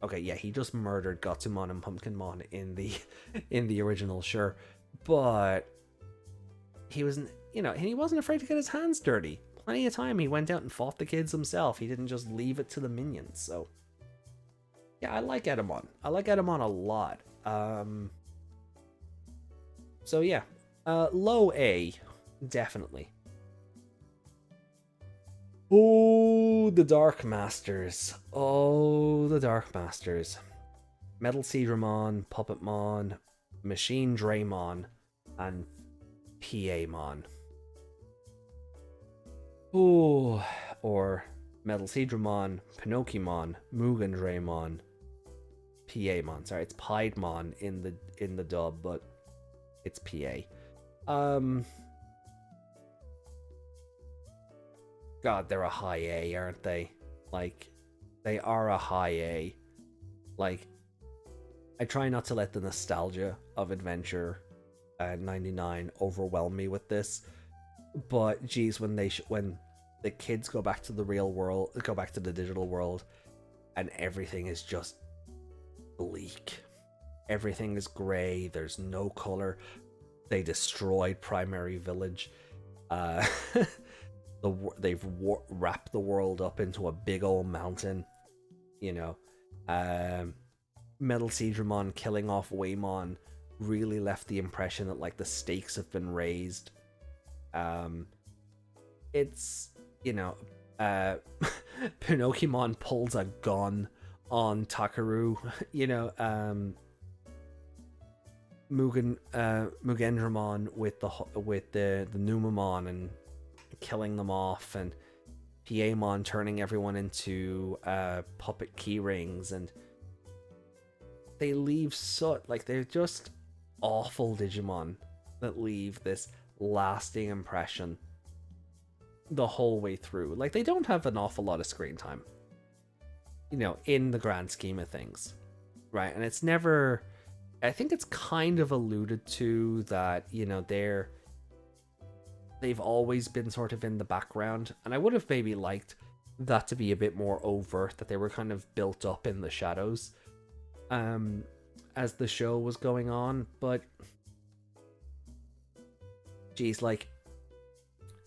Okay, yeah, he just murdered Gotsumon and Pumpkinmon in the original, sure, but he wasn't, you know, and he wasn't afraid to get his hands dirty. Plenty of time he went out and fought the kids himself. He didn't just leave it to the minions. So yeah, I like Edaman. I like Edaman a lot. So yeah, low A, definitely. Oh, the Dark Masters. Oh, the Dark Masters. Metal Seedramon, Puppetmon, Machine Draymon, and PAmon. Oh, or Metal Seedramon, Pinocchimon, Mugen Draymon, PAmon. Sorry, it's Piedmon in the dub, but it's PA. God, they're a high A, aren't they? Like, they are a high A. Like, I try not to let the nostalgia of Adventure 99 overwhelm me with this, but geez, when the kids go back to the real world, go back to the digital world, and everything is just bleak. Everything is gray. There's no color. They destroyed Primary Village. They've wrapped the world up into a big old mountain. You know, Metal Seedramon killing off Waymon really left the impression that, like, the stakes have been raised. It's, you know, Pinocchimon pulls a gun on Takaru. You know, Mugendramon with the Numamon and killing them off, and PAmon turning everyone into puppet keyrings, and they leave they're just awful Digimon that leave this lasting impression the whole way through. Like, they don't have an awful lot of screen time, you know, in the grand scheme of things, right? And it's never, I think it's kind of alluded to that, you know, they've always been sort of in the background, and I would have maybe liked that to be a bit more overt, that they were kind of built up in the shadows as the show was going on. But geez, like,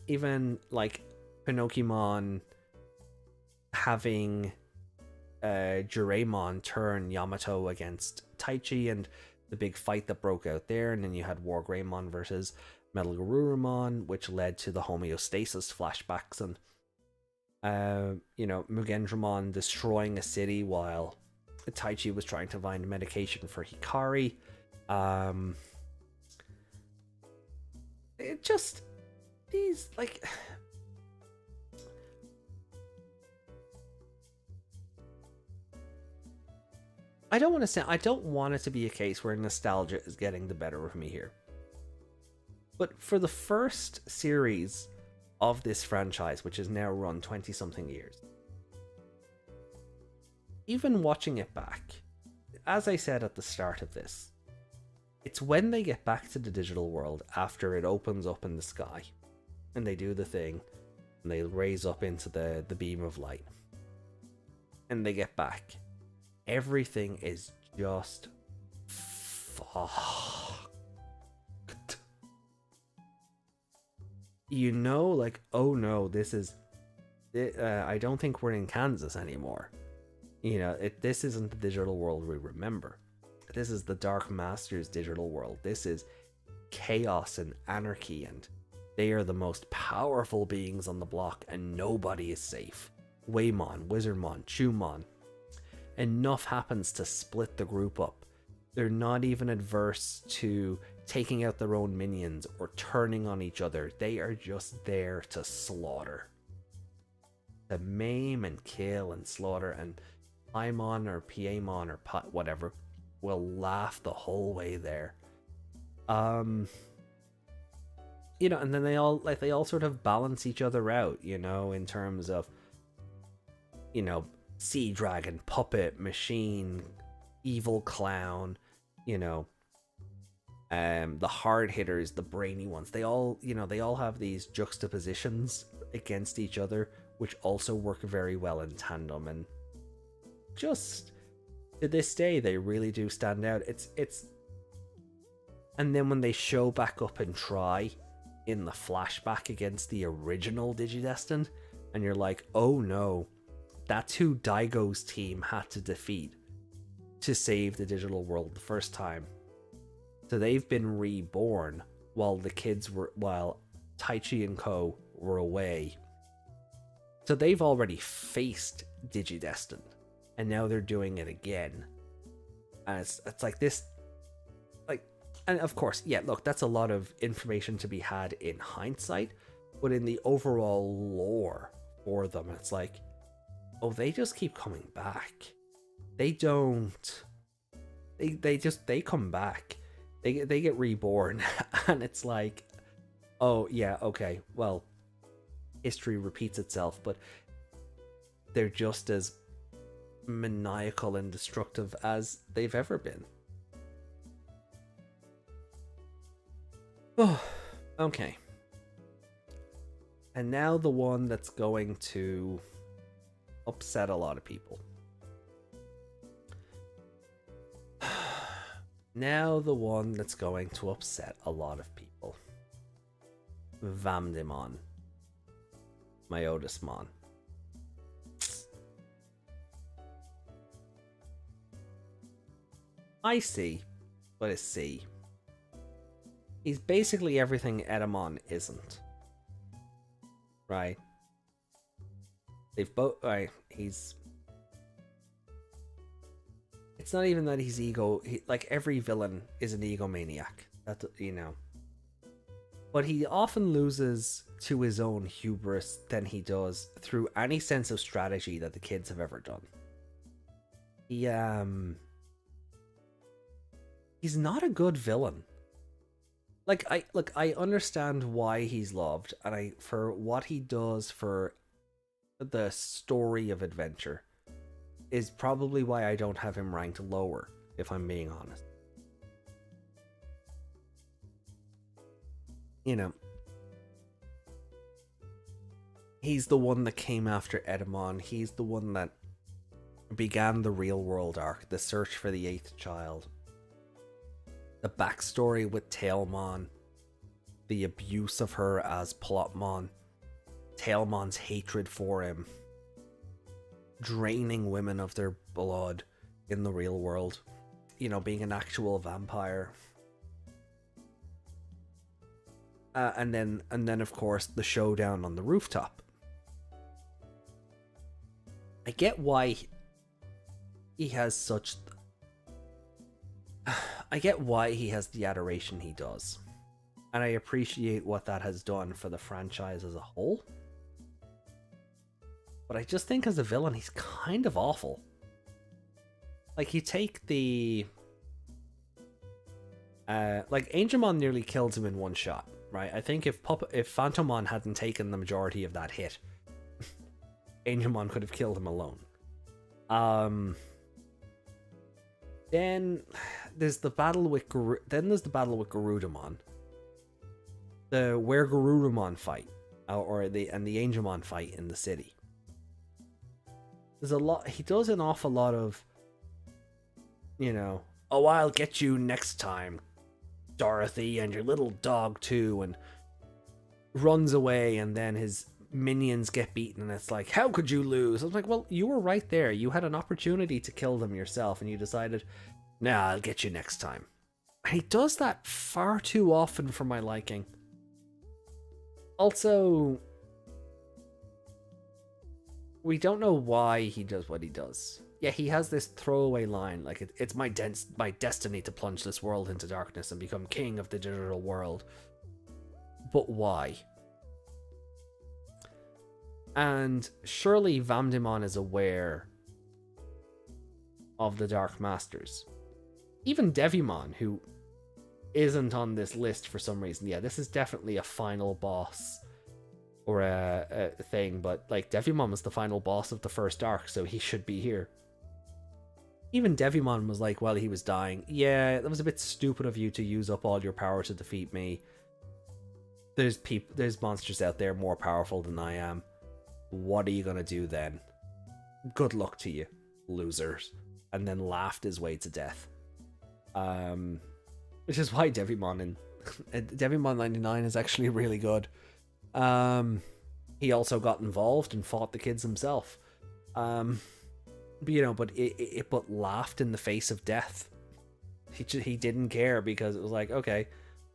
even like Pinocchimon having Juraimon turn Yamato against Taichi and the big fight that broke out there, and then you had Wargreymon versus Metal Garurumon, which led to the homeostasis flashbacks, and Mugendramon destroying a city while Taichi was trying to find medication for Hikari. It just, these, like, I don't want it to be a case where nostalgia is getting the better of me here. But for the first series of this franchise, which has now run 20-something years, even watching it back, as I said at the start of this, it's when they get back to the digital world after it opens up in the sky and they do the thing and they raise up into the beam of light and they get back. Everything is just fucked. Like, oh no, this is... I don't think we're in Kansas anymore. This isn't the digital world we remember. This is the Dark Master's digital world. This is chaos and anarchy, and they are the most powerful beings on the block, and nobody is safe. Waymon, Wizardmon, Chumon. Enough happens to split the group up. They're not even adverse to taking out their own minions or turning on each other. They are just there to slaughter. To maim and kill and slaughter, and Paimon or Piamon or whatever will laugh the whole way there. And then they all sort of balance each other out, in terms of, Sea Dragon, Puppet, Machine, Evil Clown, the hard hitters, the brainy ones. They all have these juxtapositions against each other, which also work very well in tandem. And just to this day, they really do stand out. It's and then when they show back up and try in the flashback against the original Digidestined, and you're like, oh no, that's who Daigo's team had to defeat to save the digital world the first time. So they've been reborn while Taichi and Co were away. So they've already faced Digidestined, and now they're doing it again. And it's like this, like, and of course, yeah, look, that's a lot of information to be had in hindsight, but in the overall lore for them, it's like, oh, they just keep coming back. They don't. They come back. They get reborn, and it's like, oh yeah, okay, well, history repeats itself, but they're just as maniacal and destructive as they've ever been. Oh, okay. And now the one that's going to upset a lot of people. Now the one that's going to upset a lot of people. Vamdemon. Myotismon. I see, but it's C. He's basically everything Edaman isn't. Right? They've both... Right, he's... It's not even that he's like, every villain is an egomaniac. That, But he often loses to his own hubris than he does through any sense of strategy that the kids have ever done. He's not a good villain. I understand why he's loved, and for what he does for the story of adventure is probably why I don't have him ranked lower, if I'm being honest. He's the one that came after Edaman. He's the one that began the real world arc, the search for the 8th child. The backstory with Tailmon, the abuse of her as Plotmon, Tailmon's hatred for him, draining women of their blood in the real world, you know, being an actual vampire. And then of course the showdown on the rooftop. I get why he has such... I get why he has the adoration he does. And I appreciate what that has done for the franchise as a whole. But I just think as a villain, he's kind of awful. Like, you take the... like, Angemon nearly kills him in one shot, right? I think if Phantomon hadn't taken the majority of that hit, Angemon could have killed him alone. Then there's the battle with Garudamon. Where Garurumon fight, and the Angemon fight in the city. There's a lot. He does an awful lot of, you know, oh, I'll get you next time, Dorothy, and your little dog too, and runs away, and then his minions get beaten, and it's like, how could you lose? I was like, well, you were right there. You had an opportunity to kill them yourself, and you decided, nah, I'll get you next time. And he does that far too often for my liking. Also, we don't know why he does what he does. Yeah, he has this throwaway line, like, it's my destiny to plunge this world into darkness and become king of the digital world. But why? And surely Vamdemon is aware of the Dark Masters. Even Devimon, who isn't on this list for some reason. Yeah, this is definitely a final boss or a thing, but like Devimon was the final boss of the first arc, so he should be here. Even Devimon was like, while he was dying, yeah, that was a bit stupid of you to use up all your power to defeat me. There's monsters out there more powerful than I am. What are you gonna do then? Good luck to you, losers. And then laughed his way to death. Which is why Devimon Devimon 99 is actually really good. He also got involved and fought the kids himself. But, you know, but laughed in the face of death. He didn't care, because it was like, okay,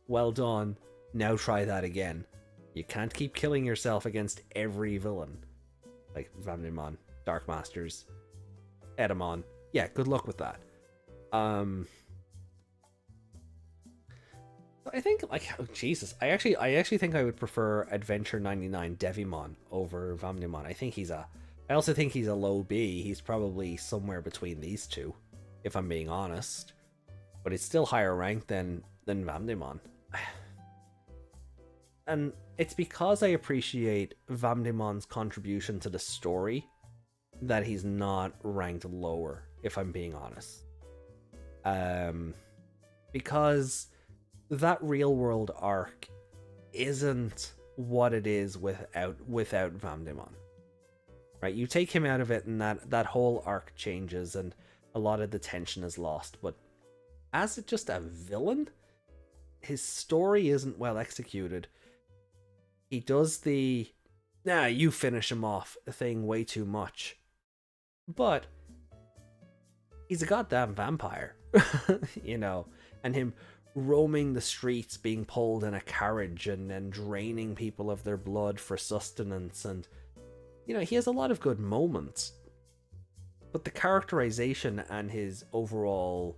well done. Now try that again. You can't keep killing yourself against every villain. Like Vamdemon, Dark Masters, Edaman. Yeah, good luck with that. I think, like, oh, Jesus, I actually think I would prefer Adventure 99 Devimon over Vamdemon. I also think he's a low B. He's probably somewhere between these two, if I'm being honest. But it's still higher ranked than Vamdemon. And it's because I appreciate Vamdemon's contribution to the story that he's not ranked lower, if I'm being honest. Because that real world arc isn't what it is without Vamdemon. Right? You take him out of it and that whole arc changes and a lot of the tension is lost. But as just a villain, his story isn't well executed. He does the, nah, you finish him off thing way too much. But he's a goddamn vampire, you know, and him roaming the streets, being pulled in a carriage and then draining people of their blood for sustenance. And, you know, he has a lot of good moments. But the characterization and his overall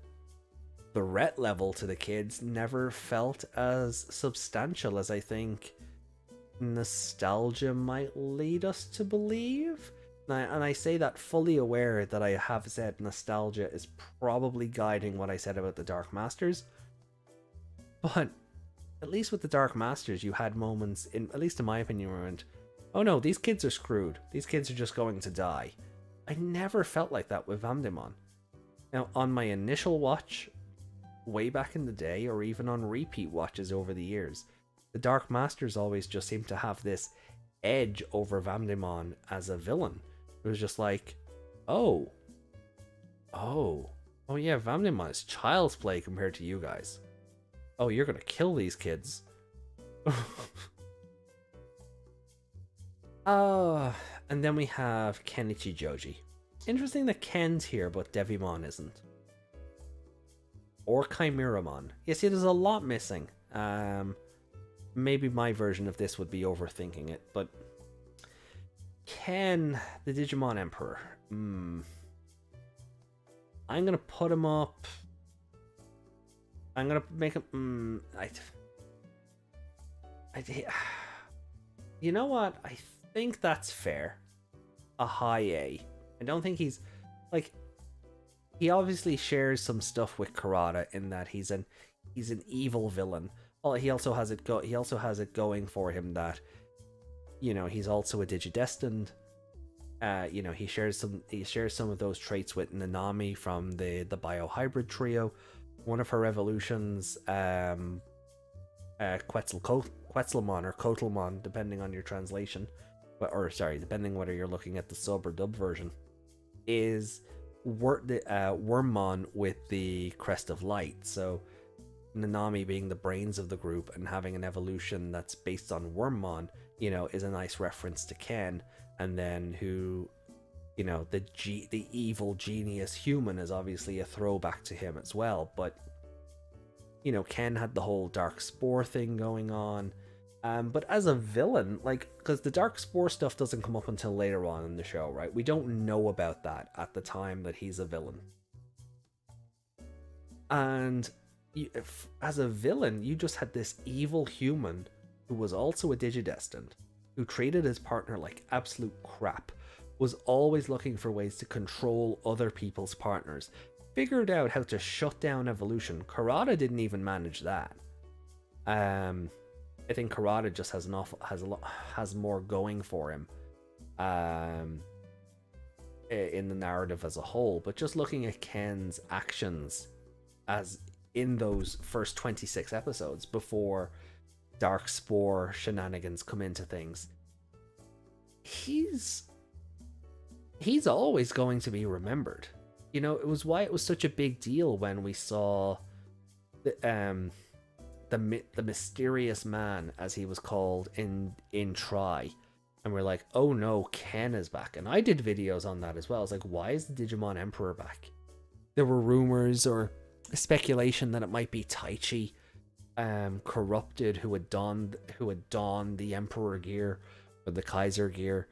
threat level to the kids never felt as substantial as I think nostalgia might lead us to believe. And I say that fully aware that I have said nostalgia is probably guiding what I said about the Dark Masters. But at least with the Dark Masters, you had moments, at least in my opinion, where I went, oh no, these kids are screwed. These kids are just going to die. I never felt like that with Vamdemon. Now, on my initial watch, way back in the day, or even on repeat watches over the years, the Dark Masters always just seemed to have this edge over Vamdemon as a villain. It was just like, oh yeah, Vamdemon is child's play compared to you guys. Oh, you're gonna kill these kids. And then we have Kenichi Joji. Interesting that Ken's here, but Devimon isn't. Or Chimeramon. You see, there's a lot missing. Maybe my version of this would be overthinking it, but Ken, the Digimon Emperor. I'm gonna put him up. I'm gonna make him. You know what? I think that's fair. A high A. I don't think he's like. He obviously shares some stuff with Kurata in that he's an evil villain. Well, he also has it going for him that, you know, he's also a Digidestined. You know, he shares some of those traits with Nanami from the Biohybrid trio. One of her evolutions, Quetzalmon or Kotalmon, depending on your translation, or sorry, depending whether you're looking at the sub or dub version, is Wormmon with the Crest of Light. So Nanami being the brains of the group and having an evolution that's based on Wormmon, you know, is a nice reference to Ken. And then who, you know, the evil genius human is obviously a throwback to him as well. But, you know, Ken had the whole Dark Spore thing going on. But as a villain, like, because the Dark Spore stuff doesn't come up until later on in the show, right? We don't know about that at the time that he's a villain. And as a villain, you just had this evil human who was also a Digidestined, who treated his partner like absolute crap, was always looking for ways to control other people's partners, figured out how to shut down evolution. Kurata didn't even manage that. I think Kurata just has more going for him in the narrative as a whole. But just looking at Ken's actions as in those first 26 episodes before Dark Spore shenanigans come into things, he's always going to be remembered. You know, it was why it was such a big deal when we saw the mysterious man, as he was called in Tri, and we're like, oh no, Ken is back. And I did videos on that as well. I was like, why is the Digimon Emperor back? There were rumors or speculation that it might be Taichi, corrupted, who had donned the Emperor gear or the Kaiser gear.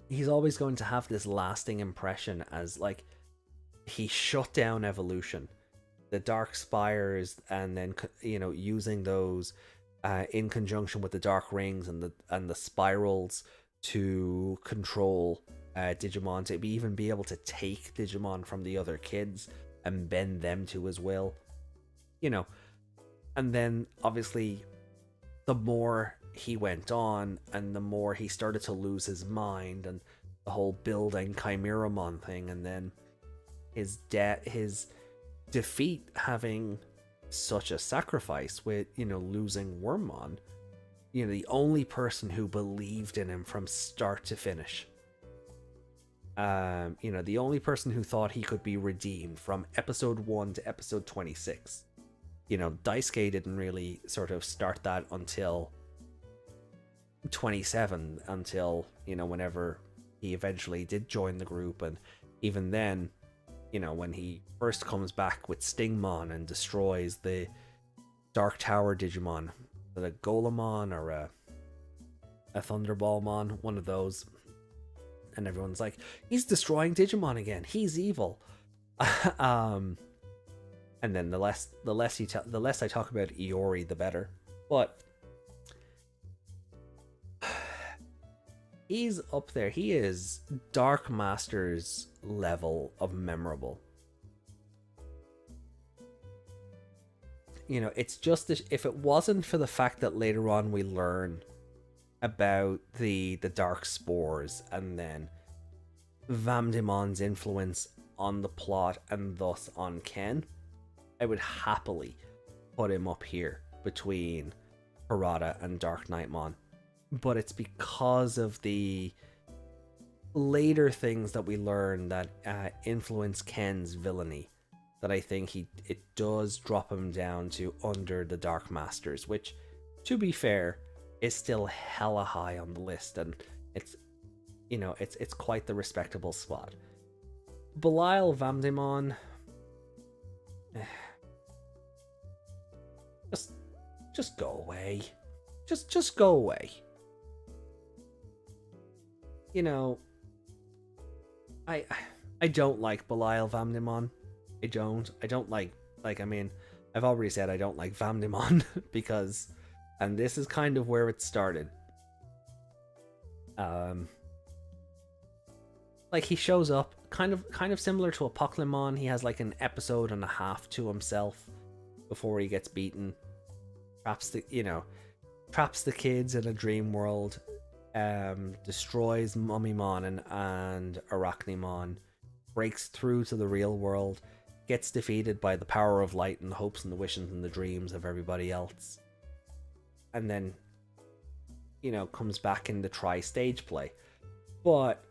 He's always going to have this lasting impression as, like, he shut down evolution, the Dark Spires, and then, you know, using those in conjunction with the Dark Rings and the spirals to control Digimon, to even be able to take Digimon from the other kids and bend them to his will, you know. And then obviously the more he went on and the more he started to lose his mind, and the whole building Chimeramon thing, and then his defeat having such a sacrifice with, you know, losing Wormmon, you know, the only person who believed in him from start to finish, you know, the only person who thought he could be redeemed from episode 1 to episode 26. You know, Daisuke didn't really sort of start that until 27, until, you know, whenever he eventually did join the group. And even then, you know, when he first comes back with Stingmon and destroys the Dark Tower Digimon, the Golemon or a Thunderballmon, one of those, and everyone's like, he's destroying Digimon again, he's evil. And then the less I talk about Iori, the better. But he's up there. He is Dark Master's level of memorable. You know, it's just that if it wasn't for the fact that later on we learn about the Dark Spores and then Vamdemon's influence on the plot and thus on Ken, I would happily put him up here between Kurata and Dark Knightmon. But it's because of the later things that we learn that influence Ken's villainy that I think it does drop him down to under the Dark Masters, which, to be fair, is still hella high on the list, and it's, you know, it's quite the respectable spot. Belial Vamdemon, just go away. Just go away. You know, I don't like Belial Vamdemon. I don't like, I mean, I've already said I don't like Vamdemon because, and this is kind of where it started. Like, he shows up kind of similar to a Taktimon. He has like an episode and a half to himself before he gets beaten. Traps the kids in a dream world. Destroys Mummymon and Arachnimon. Breaks through to the real world. Gets defeated by the power of light and the hopes and the wishes and the dreams of everybody else. And then, you know, comes back in the tri-stage play. But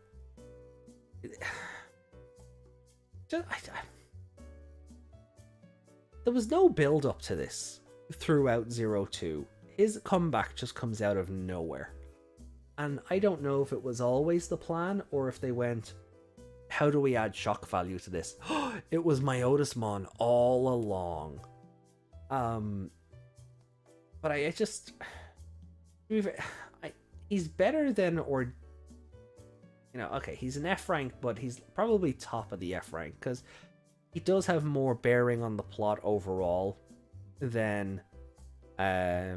there was no build up to this throughout 02. His comeback just comes out of nowhere. And I don't know if it was always the plan or if they went, how do we add shock value to this? It was Myotismon all along. But I just, he's better than, or, you know, okay, he's an F rank, but he's probably top of the F rank because he does have more bearing on the plot overall than a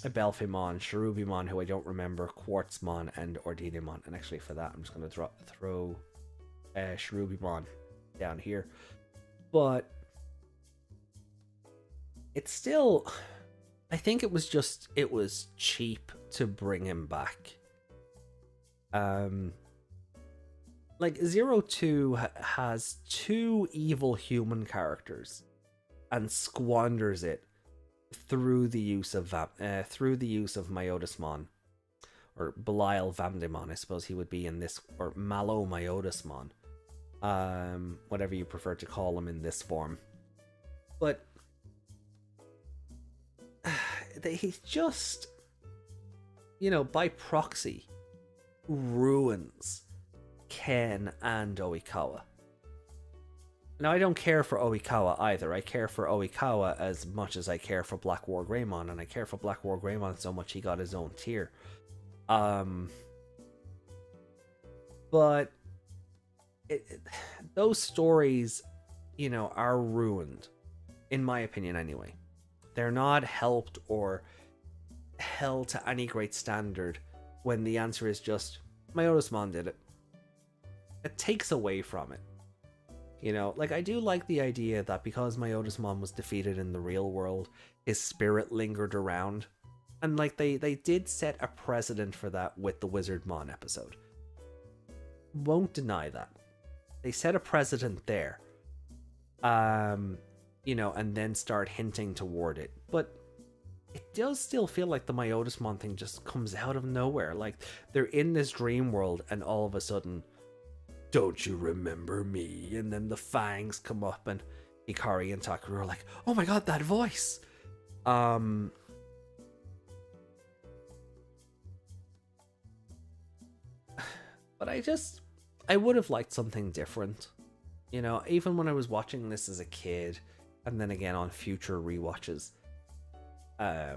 Belfaymon, Sharobimon, who I don't remember, Quartzmon, and Ordinamon. And actually, for that, I'm just going to throw Sharobimon down here. But it's still, I think it was cheap to bring him back. Like 02 has two evil human characters and squanders it through the use of Myotismon, or Belial Vamdemon, I suppose he would be in this, or Malo Myotismon, whatever you prefer to call him in this form. But he's just, you know, by proxy, ruins Ken and Oikawa. Now, I don't care for Oikawa either. I care for Oikawa as much as I care for Black War Greymon, and I care for Black War Greymon so much he got his own tier. But those stories, you know, are ruined, in my opinion anyway. They're not helped or held to any great standard when the answer is just, Myotismon did it. It takes away from it. You know, like, I do like the idea that because Myotismon was defeated in the real world, his spirit lingered around. And, like, they did set a precedent for that with the Wizardmon episode. Won't deny that. They set a precedent there. You know, and then start hinting toward it. But it does still feel like the Myotismon thing just comes out of nowhere. Like, they're in this dream world and all of a sudden, don't you remember me? And then the fangs come up and Ikari and Takuru are like, oh my god, that voice! But I would have liked something different. You know, even when I was watching this as a kid, and then again on future rewatches, I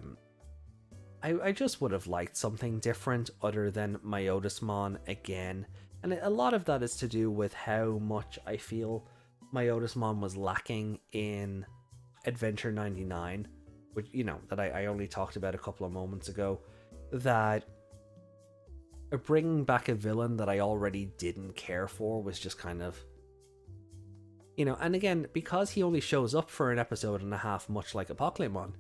just would have liked something different other than Myotismon again. And a lot of that is to do with how much I feel Myotismon was lacking in Adventure 99, which, you know, that I only talked about a couple of moments ago, that bringing back a villain that I already didn't care for was just kind of, you know, and again, because he only shows up for an episode and a half, much like a Pokemon,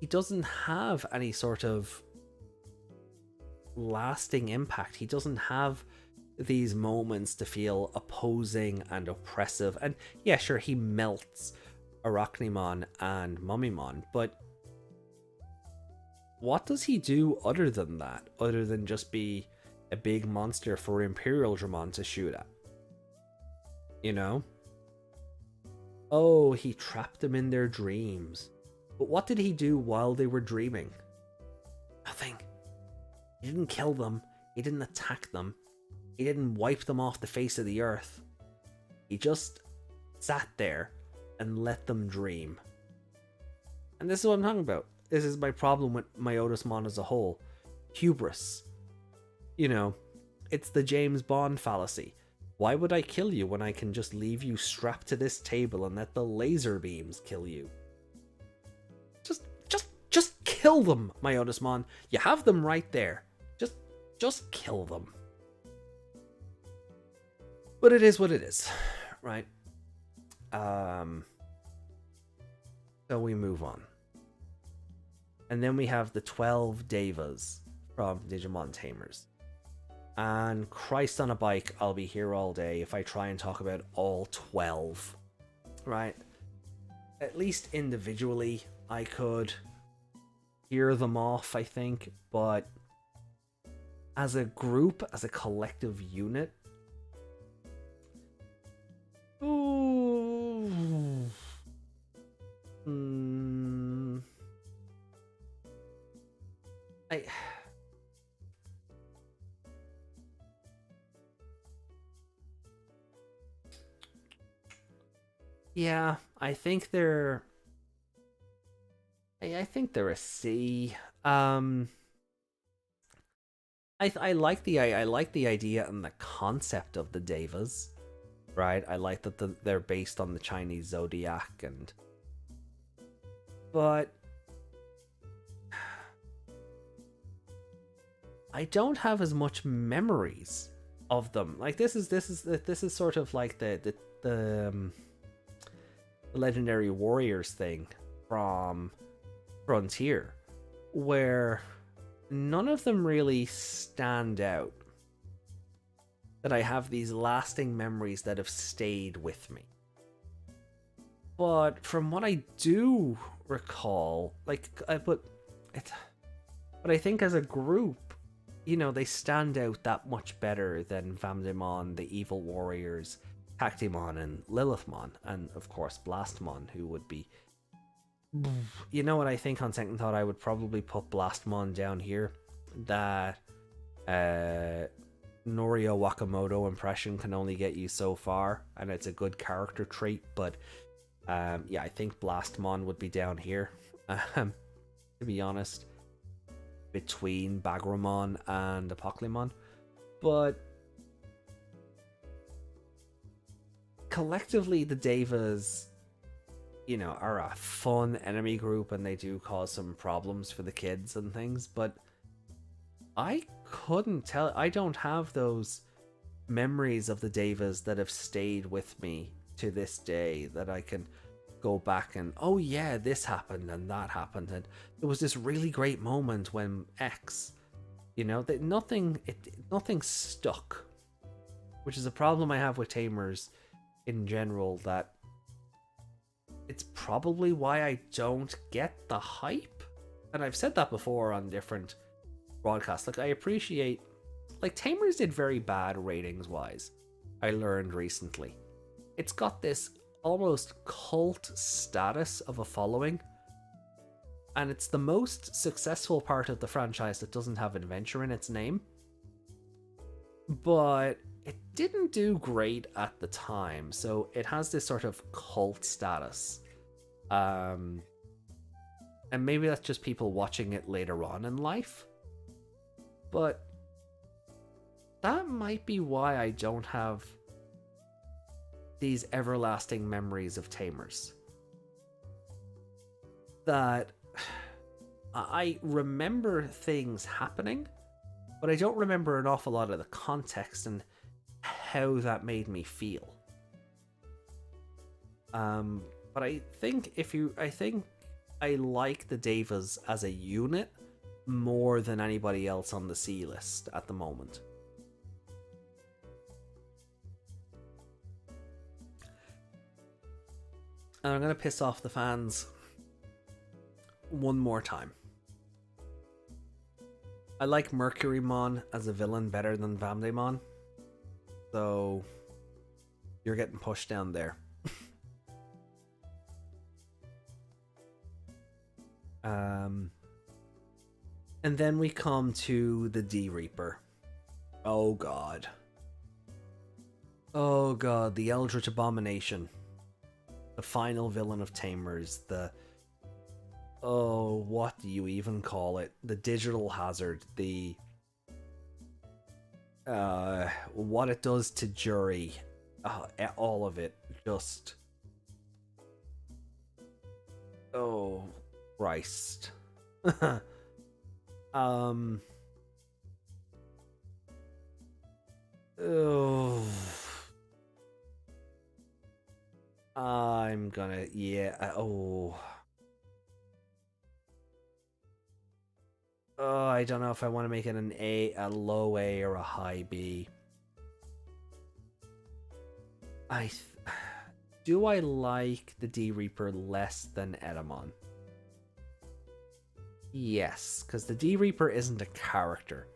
he doesn't have any sort of lasting impact. He doesn't have these moments to feel opposing and oppressive. And yeah, sure, he melts Arachnimon and Mummymon, but what does he do other than that? Other than just be a big monster for Imperial Dramon to shoot at? You know? Oh, he trapped them in their dreams. But what did he do while they were dreaming? Nothing. He didn't kill them. He didn't attack them. He didn't wipe them off the face of the earth. He just sat there and let them dream. And this is what I'm talking about. This is my problem with Myotismon as a whole. Hubris. You know, it's the James Bond fallacy. Why would I kill you when I can just leave you strapped to this table and let the laser beams kill you? Just kill them, Myotismon. You have them right there. Just kill them. But it is what it is, right? So we move on. And then we have the 12 Devas from Digimon Tamers. And Christ on a bike, I'll be here all day if I try and talk about all 12. Right? At least individually, I could hear them off, I think. But as a group, as a collective unit, ooh. Yeah, I think they're a C. I like the idea and the concept of the Devas, right? I like that they're based on the Chinese zodiac, but I don't have as much memories of them. Like this is sort of like the Legendary Warriors thing from Frontier, where none of them really stand out. That I have these lasting memories that have stayed with me. But from what I do recall, but I think as a group, you know, they stand out that much better than Vamdemon, the Evil Warriors, Taktimon, and Lilithmon, and of course Blastmon, who would be... You know what, I think on second thought I would probably put Blastmon down here. That Norio Wakamoto impression can only get you so far, and it's a good character trait, but yeah, I think Blastmon would be down here, to be honest, between Bagramon and Apocalypmon. But collectively, the Devas, you know, are a fun enemy group, and they do cause some problems for the kids and things, but I couldn't tell. I don't have those memories of the Devas that have stayed with me to this day, that I can go back and, oh yeah, this happened and that happened, and there was this really great moment when X, you know, that nothing stuck, which is a problem I have with Tamers in general. That it's probably why I don't get the hype, and I've said that before on different broadcasts. Like, I appreciate, like, Tamers did very bad ratings wise, I learned recently. It's got this almost cult status of a following, and it's the most successful part of the franchise that doesn't have adventure in its name, but it didn't do great at the time, so it has this sort of cult status. And maybe that's just people watching it later on in life, but that might be why I don't have these everlasting memories of Tamers. That I remember things happening, but I don't remember an awful lot of the context and how that made me feel. But I think I like the Devas as a unit more than anybody else on the C list at the moment. And I'm going to piss off the fans one more time. I like Mercurymon as a villain better than Vamdemon, so you're getting pushed down there. And then we come to the D Reaper. Oh god. Oh god, the Eldritch Abomination. The final villain of Tamers. Oh, what do you even call it? The digital hazard. The... what it does to Jury. All of it. Just... Oh, Christ. Oh... I'm gonna... Yeah, oh... Oh, I don't know if I want to make it an A, a low A, or a high B. Do I like the D Reaper less than Edaman? Yes, because the D Reaper isn't a character.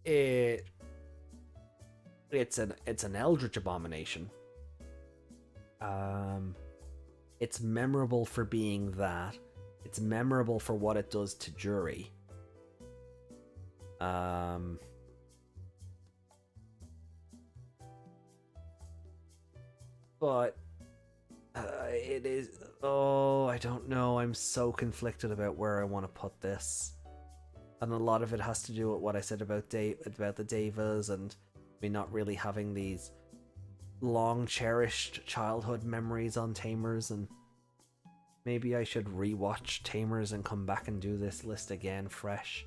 It's an Eldritch Abomination. It's memorable for being that. It's memorable for what it does to Jury. But it is... Oh, I don't know. I'm so conflicted about where I want to put this. And a lot of it has to do with what I said about the Devas and me not really having these long cherished childhood memories on Tamers, and maybe I should rewatch Tamers and come back and do this list again fresh.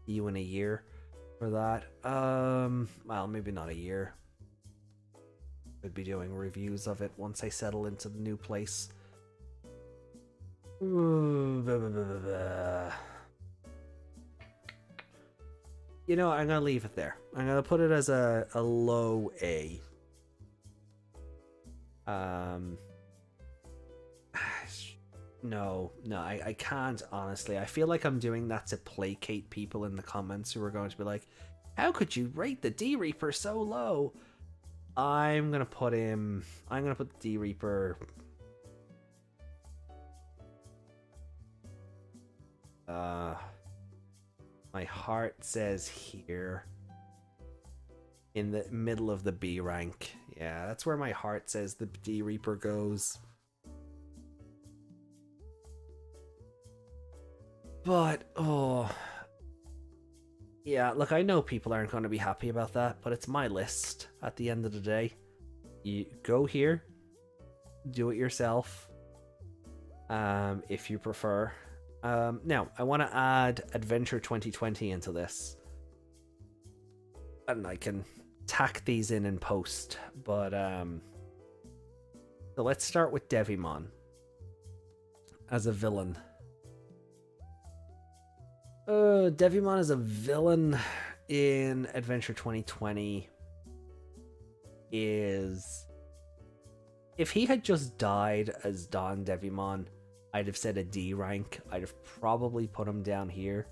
See you in a year for that. Well, maybe not a year. Could be doing reviews of it once I settle into the new place. You know, I'm gonna leave it there. I'm gonna put it as a low A. No, I can't, honestly. I feel like I'm doing that to placate people in the comments who are going to be like, how could you rate the D Reaper so low? I'm gonna put the D Reaper... my heart says here. In the middle of the B rank. Yeah, that's where my heart says the D Reaper goes. But, oh... Yeah, look, I know people aren't going to be happy about that, but it's my list at the end of the day. You go here, do it yourself, if you prefer. Now, I want to add Adventure 2020 into this. And I can tack these in post, but, so let's start with Devimon as a villain. Devimon as a villain in Adventure 2020 is... If he had just died as Don Devimon, I'd have said a D rank. I'd have probably put him down here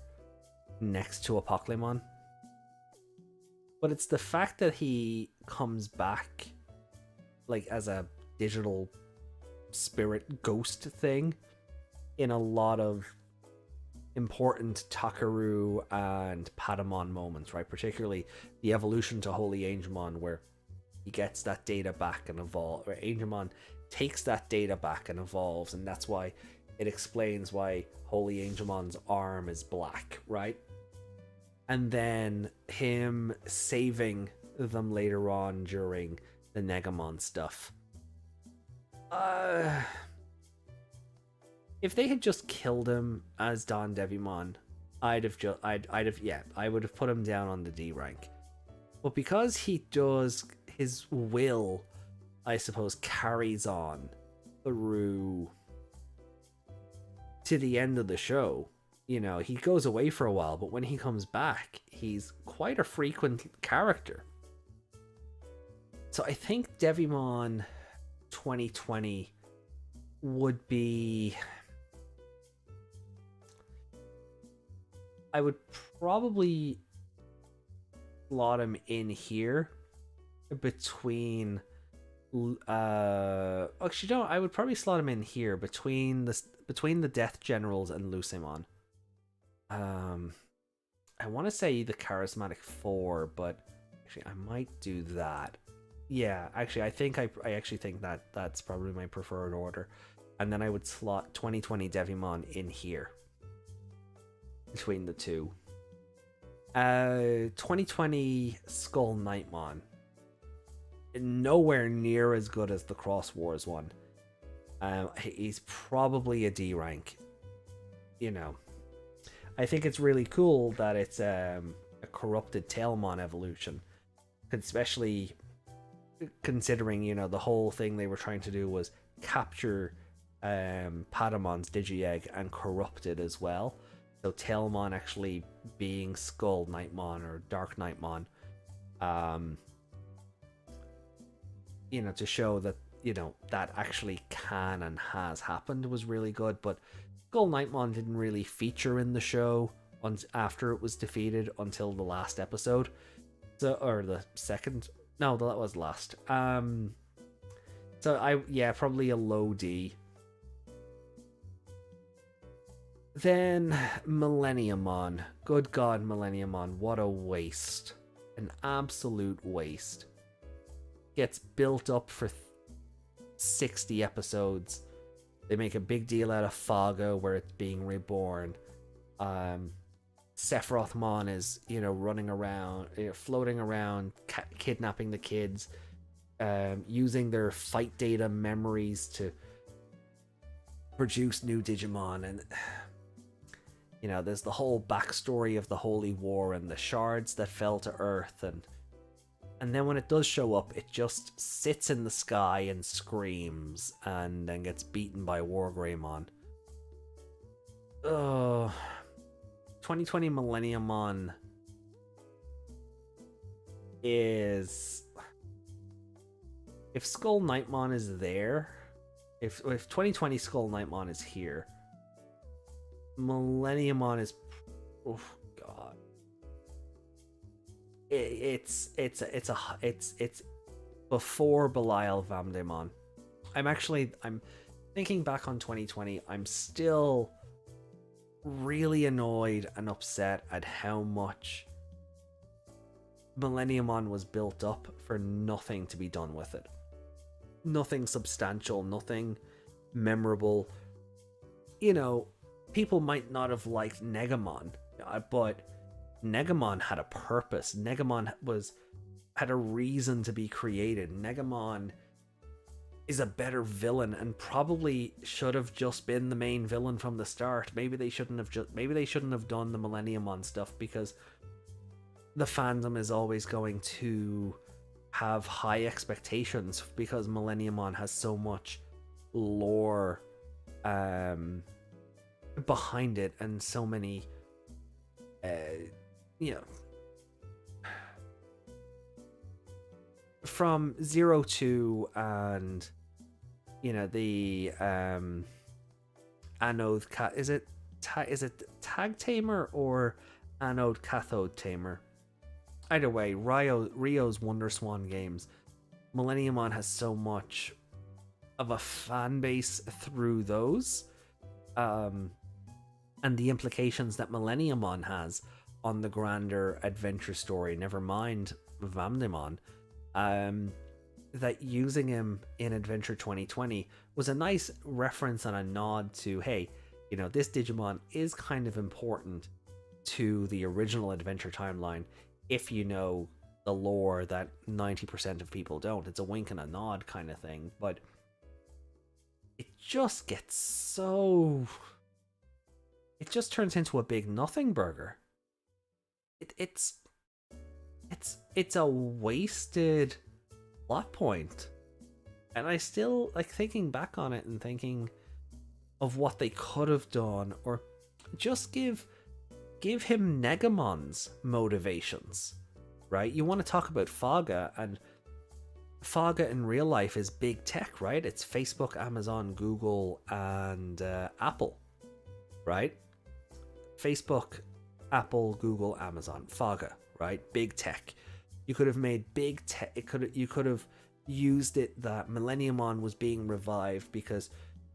next to Apoclymon. But it's the fact that he comes back like as a digital spirit ghost thing in a lot of important Takaru and Patamon moments, right? Particularly the evolution to Holy Angemon, where he gets that data back and evolves, or Angemon takes that data back and evolves, and that's why it explains why Holy Angemon's arm is black, right? And then him saving them later on during the Negamon stuff. If they had just killed him as Don Devimon, I would have put him down on the D rank. But because he does, his will, I suppose, carries on through to the end of the show. You know, he goes away for a while, but when he comes back, he's quite a frequent character. So I think Devimon 2020 would be... I would probably slot him in here between Actually, no, I would probably slot him in here between the Death Generals and Lucemon. I want to say the Charismatic Four, but actually I might do that. Yeah, actually, I actually think that that's probably my preferred order, and then I would slot 2020 Devimon in here between the two. 2020 Skull Nightmon, nowhere near as good as the Cross Wars one. He's probably a D rank. You know, I think it's really cool that it's a corrupted Tailmon evolution, especially considering, you know, the whole thing they were trying to do was capture Patamon's Digi-Egg and corrupt it as well. So Tailmon actually being Skull Nightmon or Dark Nightmon, you know, to show that, you know, that actually can and has happened was really good. But Skull Nightmon didn't really feature in the show after it was defeated until the last episode, or the second. No, that was last. So probably a low D. Then Millenniumon. Good God, Millenniumon, what a waste. An absolute waste. Gets built up for 60 episodes. They make a big deal out of Faga, where it's being reborn. Sephirothmon is, you know, running around, floating around, kidnapping the kids, using their fight data memories to produce new Digimon. And, you know, there's the whole backstory of the Holy War and the shards that fell to Earth. And then when it does show up, it just sits in the sky and screams and then gets beaten by Wargreymon. Ugh. 2020 Millenniumon is... If Skull Nightmon is there, if 2020 Skull Nightmon is here, Millenniumon is... Oh God. It's before Belial Vamdemon. I'm thinking back on 2020, I'm still really annoyed and upset at how much Millenniumon was built up for nothing to be done with it. Nothing substantial, nothing memorable. You know, people might not have liked Negamon, but Negamon had a purpose. Negamon had a reason to be created. Negamon is a better villain and probably should have just been the main villain from the start. Maybe they shouldn't have done the Millenniumon stuff, because the fandom is always going to have high expectations because Millenniumon has so much lore behind it and so many you know, from 02 and, you know, the anode is it tag tamer or anode cathode tamer? Either way, Rio's Wonderswan games, Millenniumon has so much of a fan base through those, and the implications that Millenniumon has on the grander adventure story, never mind Vamdemon, that using him in Adventure 2020 was a nice reference and a nod to, hey, you know, this Digimon is kind of important to the original adventure timeline if you know the lore that 90% of people don't. It's a wink and a nod kind of thing, but it just gets so... It just turns into a big nothing burger. It's a wasted plot point. And I still, like, thinking back on it and thinking of what they could have done, or just give him Negamon's motivations, right? You want to talk about Faga, and Faga in real life is big tech, right? It's Facebook, Amazon, Google, and Apple, right? Facebook, Apple, Google, Amazon, Faga, right? Big tech. You could have made big tech. You could have used it that Millenniumon was being revived because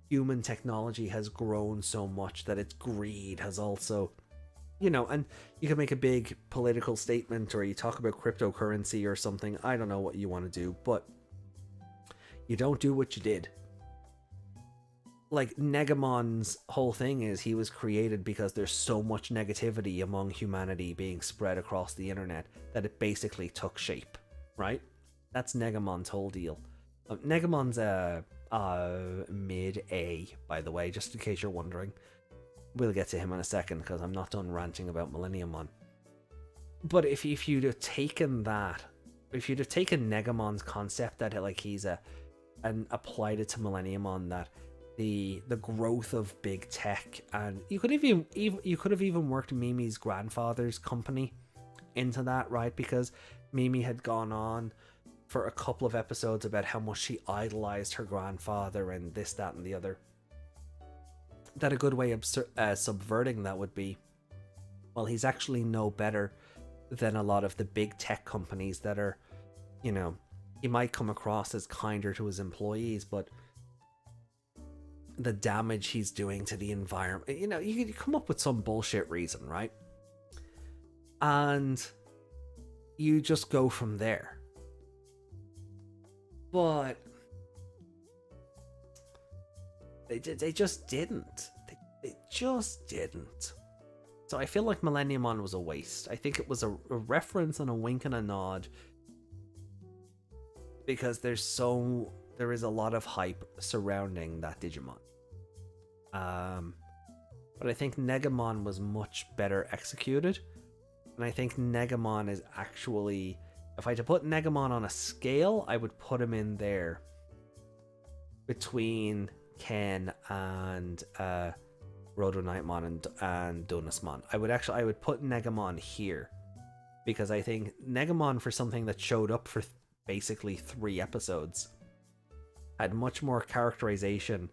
human technology has grown so much that its greed has also, and you can make a big political statement or you talk about cryptocurrency or something. I don't know what you want to do, but you don't do what you did. Like, Negamon's whole thing is he was created because there's so much negativity among humanity being spread across the internet that it basically took shape, right? That's Negamon's whole deal. Negamon's mid-A, by the way, just in case you're wondering. We'll get to him in a second because I'm not done ranting about Millenniumon. But if you'd have taken that, if you'd have taken Negamon's concept that like he's and applied it to Millenniumon, that the growth of big tech, and you could have even worked Mimi's grandfather's company into that, right? Because Mimi had gone on for a couple of episodes about how much she idolized her grandfather and this, that, and the other. That a good way of subverting that would be, well, he's actually no better than a lot of the big tech companies that are, he might come across as kinder to his employees, but the damage he's doing to the environment, you come up with some bullshit reason, right? And you just go from there. But they just didn't. They just didn't. So I feel like Millenniumon was a waste. I think it was a reference and a wink and a nod, because there is a lot of hype surrounding that Digimon. But I think Negamon was much better executed, and I think Negamon is actually, if I had to put Negamon on a scale, I would put him in there between Ken and Rhodonightmon and Donusmon. I would put Negamon here, because I think Negamon, for something that showed up for basically 3 episodes, had much more characterization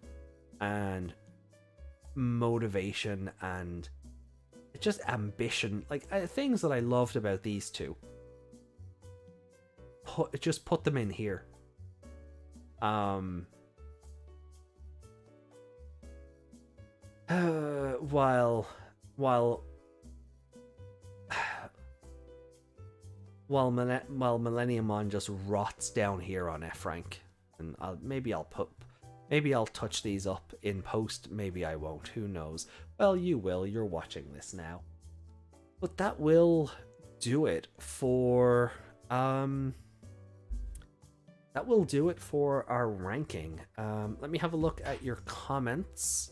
and motivation and just ambition, like things that I loved about these two. Just put them in here. While Millenniumon just rots down here on F rank, and maybe I'll touch these up in post, maybe I won't, who knows. Well, you will, you're watching this now. But that will do it for our ranking. Let me have a look at your comments.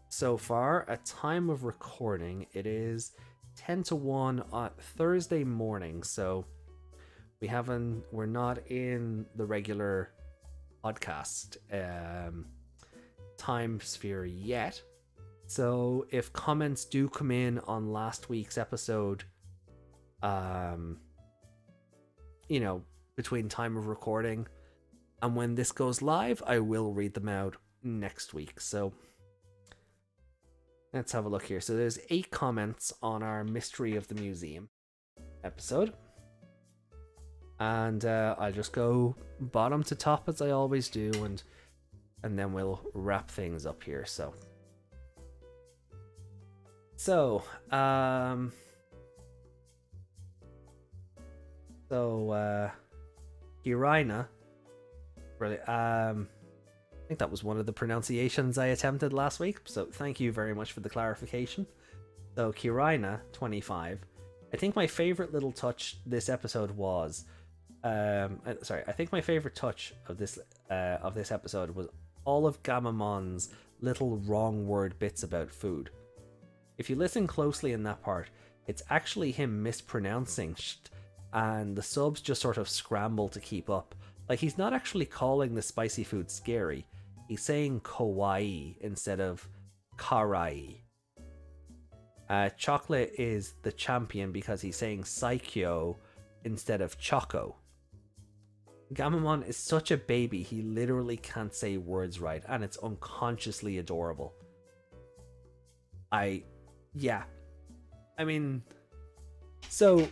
So far, at time of recording, it is 10 to 1 on Thursday morning, so we're not in the regular podcast time sphere yet. So if comments do come in on last week's episode, between time of recording and when this goes live, I will read them out next week. So let's have a look here. So there's 8 comments on our Mystery of the Museum episode. And I'll just go bottom to top as I always do, and then we'll wrap things up here. So Hirina, really, I think that was one of the pronunciations I attempted last week, so thank you very much for the clarification. So Kirina 25, I think my favorite little touch this episode was, I think my favorite touch of this episode was all of Gamamon's little wrong word bits about food. If you listen closely in that part, it's actually him mispronouncing and the subs just sort of scramble to keep up. Like, he's not actually calling the spicy food scary. He's saying kawaii instead of karai. Chocolate is the champion because he's saying Saikyo instead of Choco. Gamamon is such a baby, he literally can't say words right, and it's unconsciously adorable. So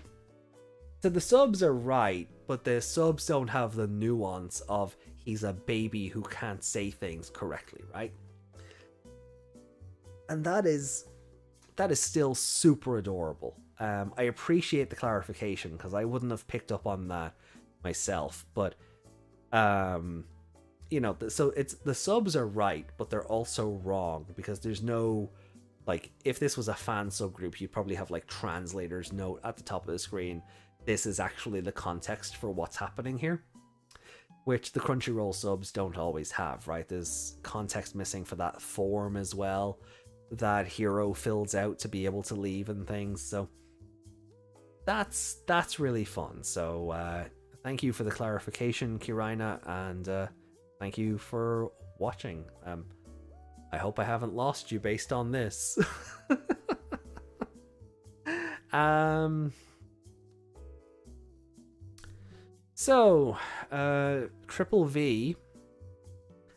the subs are right but the subs don't have the nuance of he's a baby who can't say things correctly, right? And that is still super adorable. I appreciate the clarification because I wouldn't have picked up on that myself, but you know, so it's the subs are right, but they're also wrong because there's no, like, if this was a fan subgroup, you'd probably have like translators note at the top of the screen, this is actually the context for what's happening here, which the Crunchyroll subs don't always have, right? There's context missing for that form as well that Hero fills out to be able to leave and things, so that's really fun. So thank you for the clarification, Kiraina, and thank you for watching. I hope I haven't lost you based on this. So Triple V,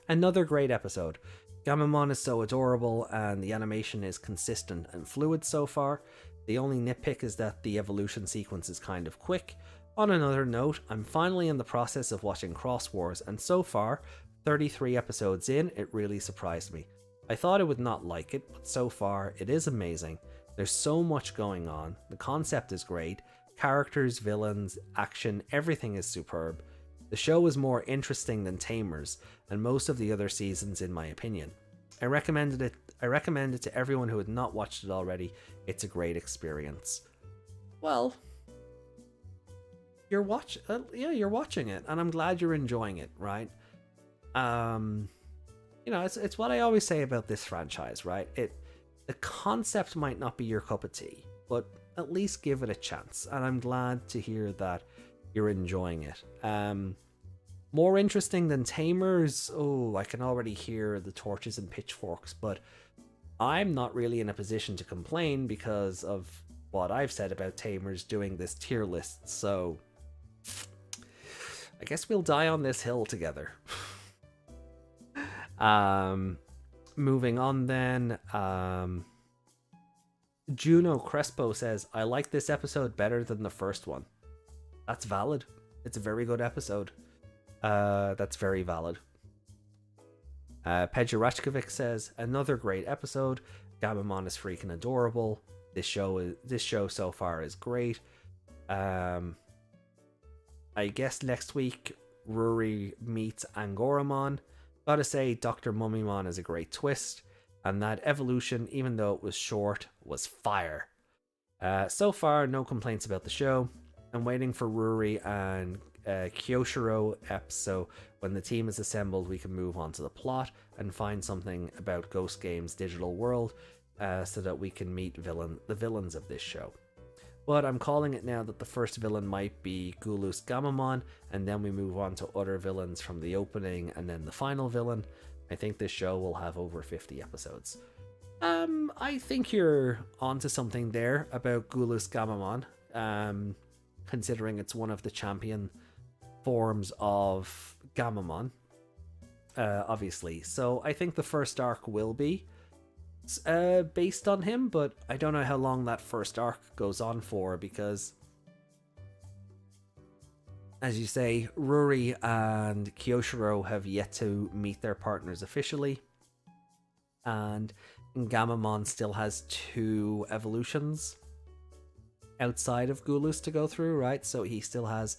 another great episode. Gamamon is so adorable and the animation is consistent and fluid so far. The only nitpick is that the evolution sequence is kind of quick. On another note, I'm finally in the process of watching Cross Wars, and so far, 33 episodes in, it really surprised me. I thought I would not like it, but so far, it is amazing. There's so much going on, the concept is great, characters, villains, action, everything is superb. The show is more interesting than Tamers, and most of the other seasons in my opinion. I recommend it to everyone who had not watched it already. It's a great experience. Well, you're watching it, and I'm glad you're enjoying it, right? You know, it's what I always say about this franchise, right? The concept might not be your cup of tea, but at least give it a chance, and I'm glad to hear that you're enjoying it. More interesting than Tamers? Oh, I can already hear the torches and pitchforks, but I'm not really in a position to complain because of what I've said about Tamers doing this tier list, so I guess we'll die on this hill together. Moving on then, Juno Crespo says, I like this episode better than the first one. That's valid. It's a very good episode. That's very valid. Pejarachkovic says, another great episode. Gamamon is freaking adorable. This show so far is great. I guess next week Ruri meets Angoramon. Gotta say, Dr. Mummymon is a great twist, and that evolution, even though it was short, was fire. So far, no complaints about the show. I'm waiting for Ruri and Kyoshiro ep, so when the team is assembled, we can move on to the plot and find something about Ghost Game's digital world, so that we can meet the villains of this show. But I'm calling it now that the first villain might be Gulus Gamamon, and then we move on to other villains from the opening, and then the final villain. I think this show will have over 50 episodes. I think you're onto something there about Gulus Gamamon, considering it's one of the champion forms of Gamamon, obviously. So I think the first arc will be based on him, but I don't know how long that first arc goes on for, because, as you say, Ruri and Kyoshiro have yet to meet their partners officially, and Gamamon still has 2 evolutions outside of Gulus to go through, right? So he still has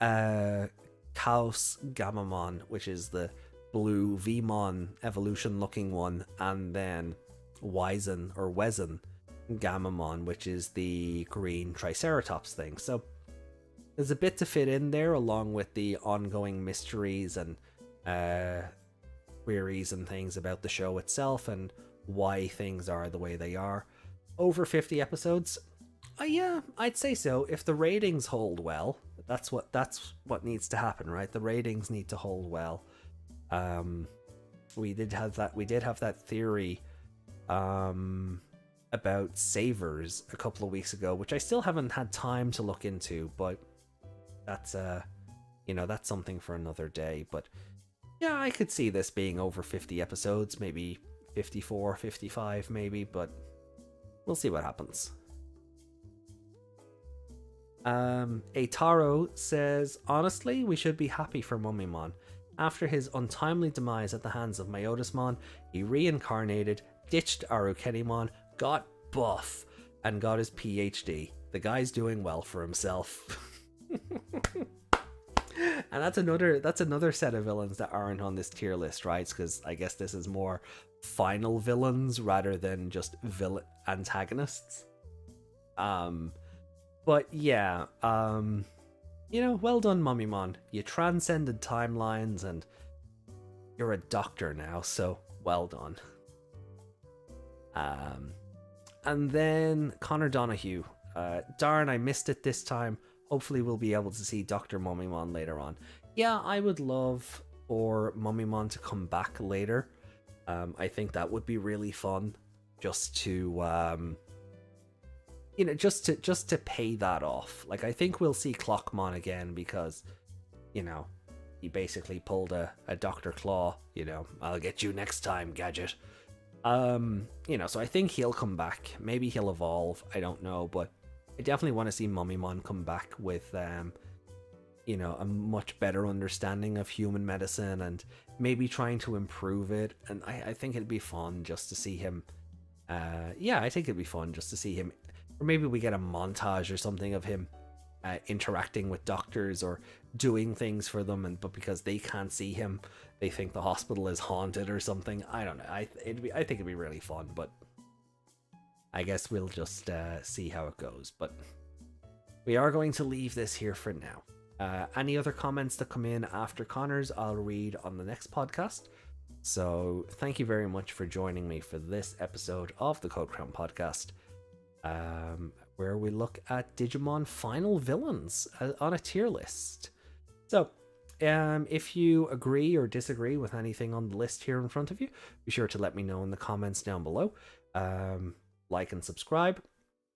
Chaos Gamamon, which is the blue Vmon evolution looking one, and then Wizen or Wezen Gamamon, which is the green Triceratops thing. So there's a bit to fit in there, along with the ongoing mysteries and queries and things about the show itself and why things are the way they are. Over 50 episodes? Yeah, I'd say so. If the ratings hold well, that's what needs to happen, right? The ratings need to hold well. We did have that theory about savers a couple of weeks ago, which I still haven't had time to look into, but that's that's something for another day. But yeah, I could see this being over 50 episodes, maybe 54, 55 maybe, but we'll see what happens. Ataro says, honestly, we should be happy for Mummymon. After his untimely demise at the hands of Myotismon, he reincarnated, ditched Arukenimon, got buff, and got his PhD. The guy's doing well for himself. And that's another set of villains that aren't on this tier list, right? Because I guess this is more final villains rather than just villain antagonists. But yeah, you know, well done, Mummymon. You transcended timelines and you're a doctor now, so well done. And then Connor Donahue. Darn, I missed it this time. Hopefully we'll be able to see Dr. Mummymon later on. Yeah, I would love for Mummymon to come back later. I think that would be really fun, just to you know, just to pay that off. Like, I think we'll see Clockmon again because, you know, he basically pulled a Dr. Claw, you know, I'll get you next time, Gadget. You know, so I think he'll come back. Maybe he'll evolve, I don't know, but I definitely want to see Mummymon come back with, you know, a much better understanding of human medicine and maybe trying to improve it. And I think it'd be fun just to see him. Yeah, I think it'd be fun just to see him. Or maybe we get a montage or something of him interacting with doctors or doing things for them, but because they can't see him, they think the hospital is haunted or something. I don't know. I think it'd be really fun, but I guess we'll just see how it goes. But we are going to leave this here for now. Any other comments that come in after Connor's, I'll read on the next podcast. So thank you very much for joining me for this episode of the Code Crown Podcast, where we look at Digimon final villains on a tier list. So if you agree or disagree with anything on the list here in front of you, be sure to let me know in the comments down below. Like and subscribe.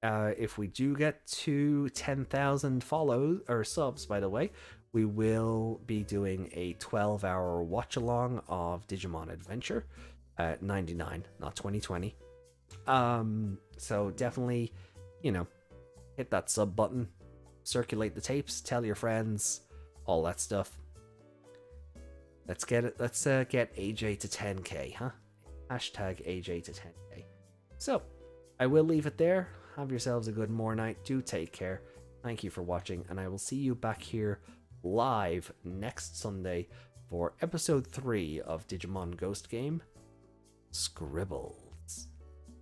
If we do get to 10,000 follows or subs, by the way, we will be doing a 12-hour watch along of Digimon Adventure, 99, not 2020. So definitely, you know, hit that sub button, circulate the tapes, tell your friends, all that stuff. Let's get it. Let's get AJ to 10k, huh? Hashtag AJ to 10k. So I will leave it there. Have yourselves a good more night. Do take care. Thank you for watching, and I will see you back here live next Sunday for episode 3 of Digimon Ghost Game Scribbles.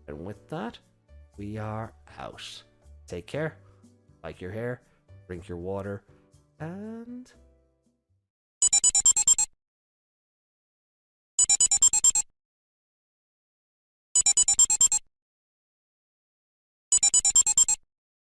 And with that, we are out. Take care. Like your hair, drink your water, and